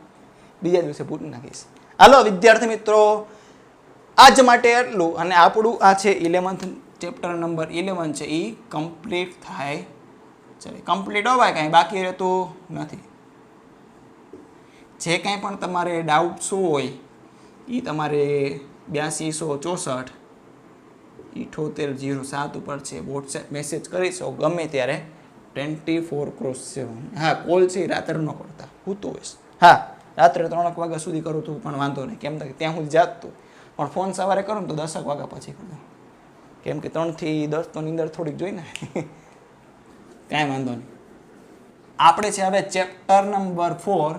બીજા દિવસે પૂછી નાખીશ. હાલો વિદ્યાર્થી મિત્રો, આજ માટે એટલું. અને આપણું આ છે 11th ચેપ્ટર નંબર 11 છે એ કમ્પ્લીટ થાય છે. કમ્પ્લીટ હોવાય કાંઈ બાકી રહેતું નથી. જે કાંઈ પણ તમારે ડાઉટ શું હોય એ તમારે 8264 7807 ઉપર છે વોટ્સએપ મેસેજ કરી શકો ગમે ત્યારે 24/7. હા, કોલ છે રાત્રે ન કરતા, હું તો હોઈશ. હા, રાત્રે 3 વાગ્યા સુધી કરું તું પણ વાંધો નહીં, કેમ કે ત્યાં સુધી જાગતું. પણ ફોન સવારે કરું તો 10 વાગ્યા પછી કરું, કેમ કે 3 થી 10 તો નીંદર થોડીક જોઈ ને. કાંઈ વાંધો નહીં. આપણે છે હવે ચેપ્ટર નંબર 4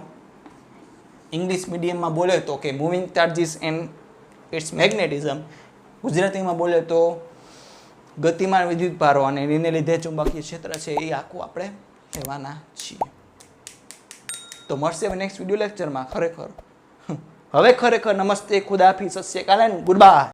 ઇંગ્લિશ મીડિયમમાં બોલે તો કે moving charges and its magnetism. ગુજરાતીમાં બોલે તો ગતિમાન વિદ્યુત ભારો અને એને લીધે ચુંબકીય ક્ષેત્ર છે એ આખું આપણે કહેવાના છીએ. તો મળશે હવે નેક્સ્ટ વિડીયો લેક્ચરમાં. ખરેખર નમસ્તે, ખુદા હાફિઝ, સત શ્રી અકાલ, ગુડ બાય.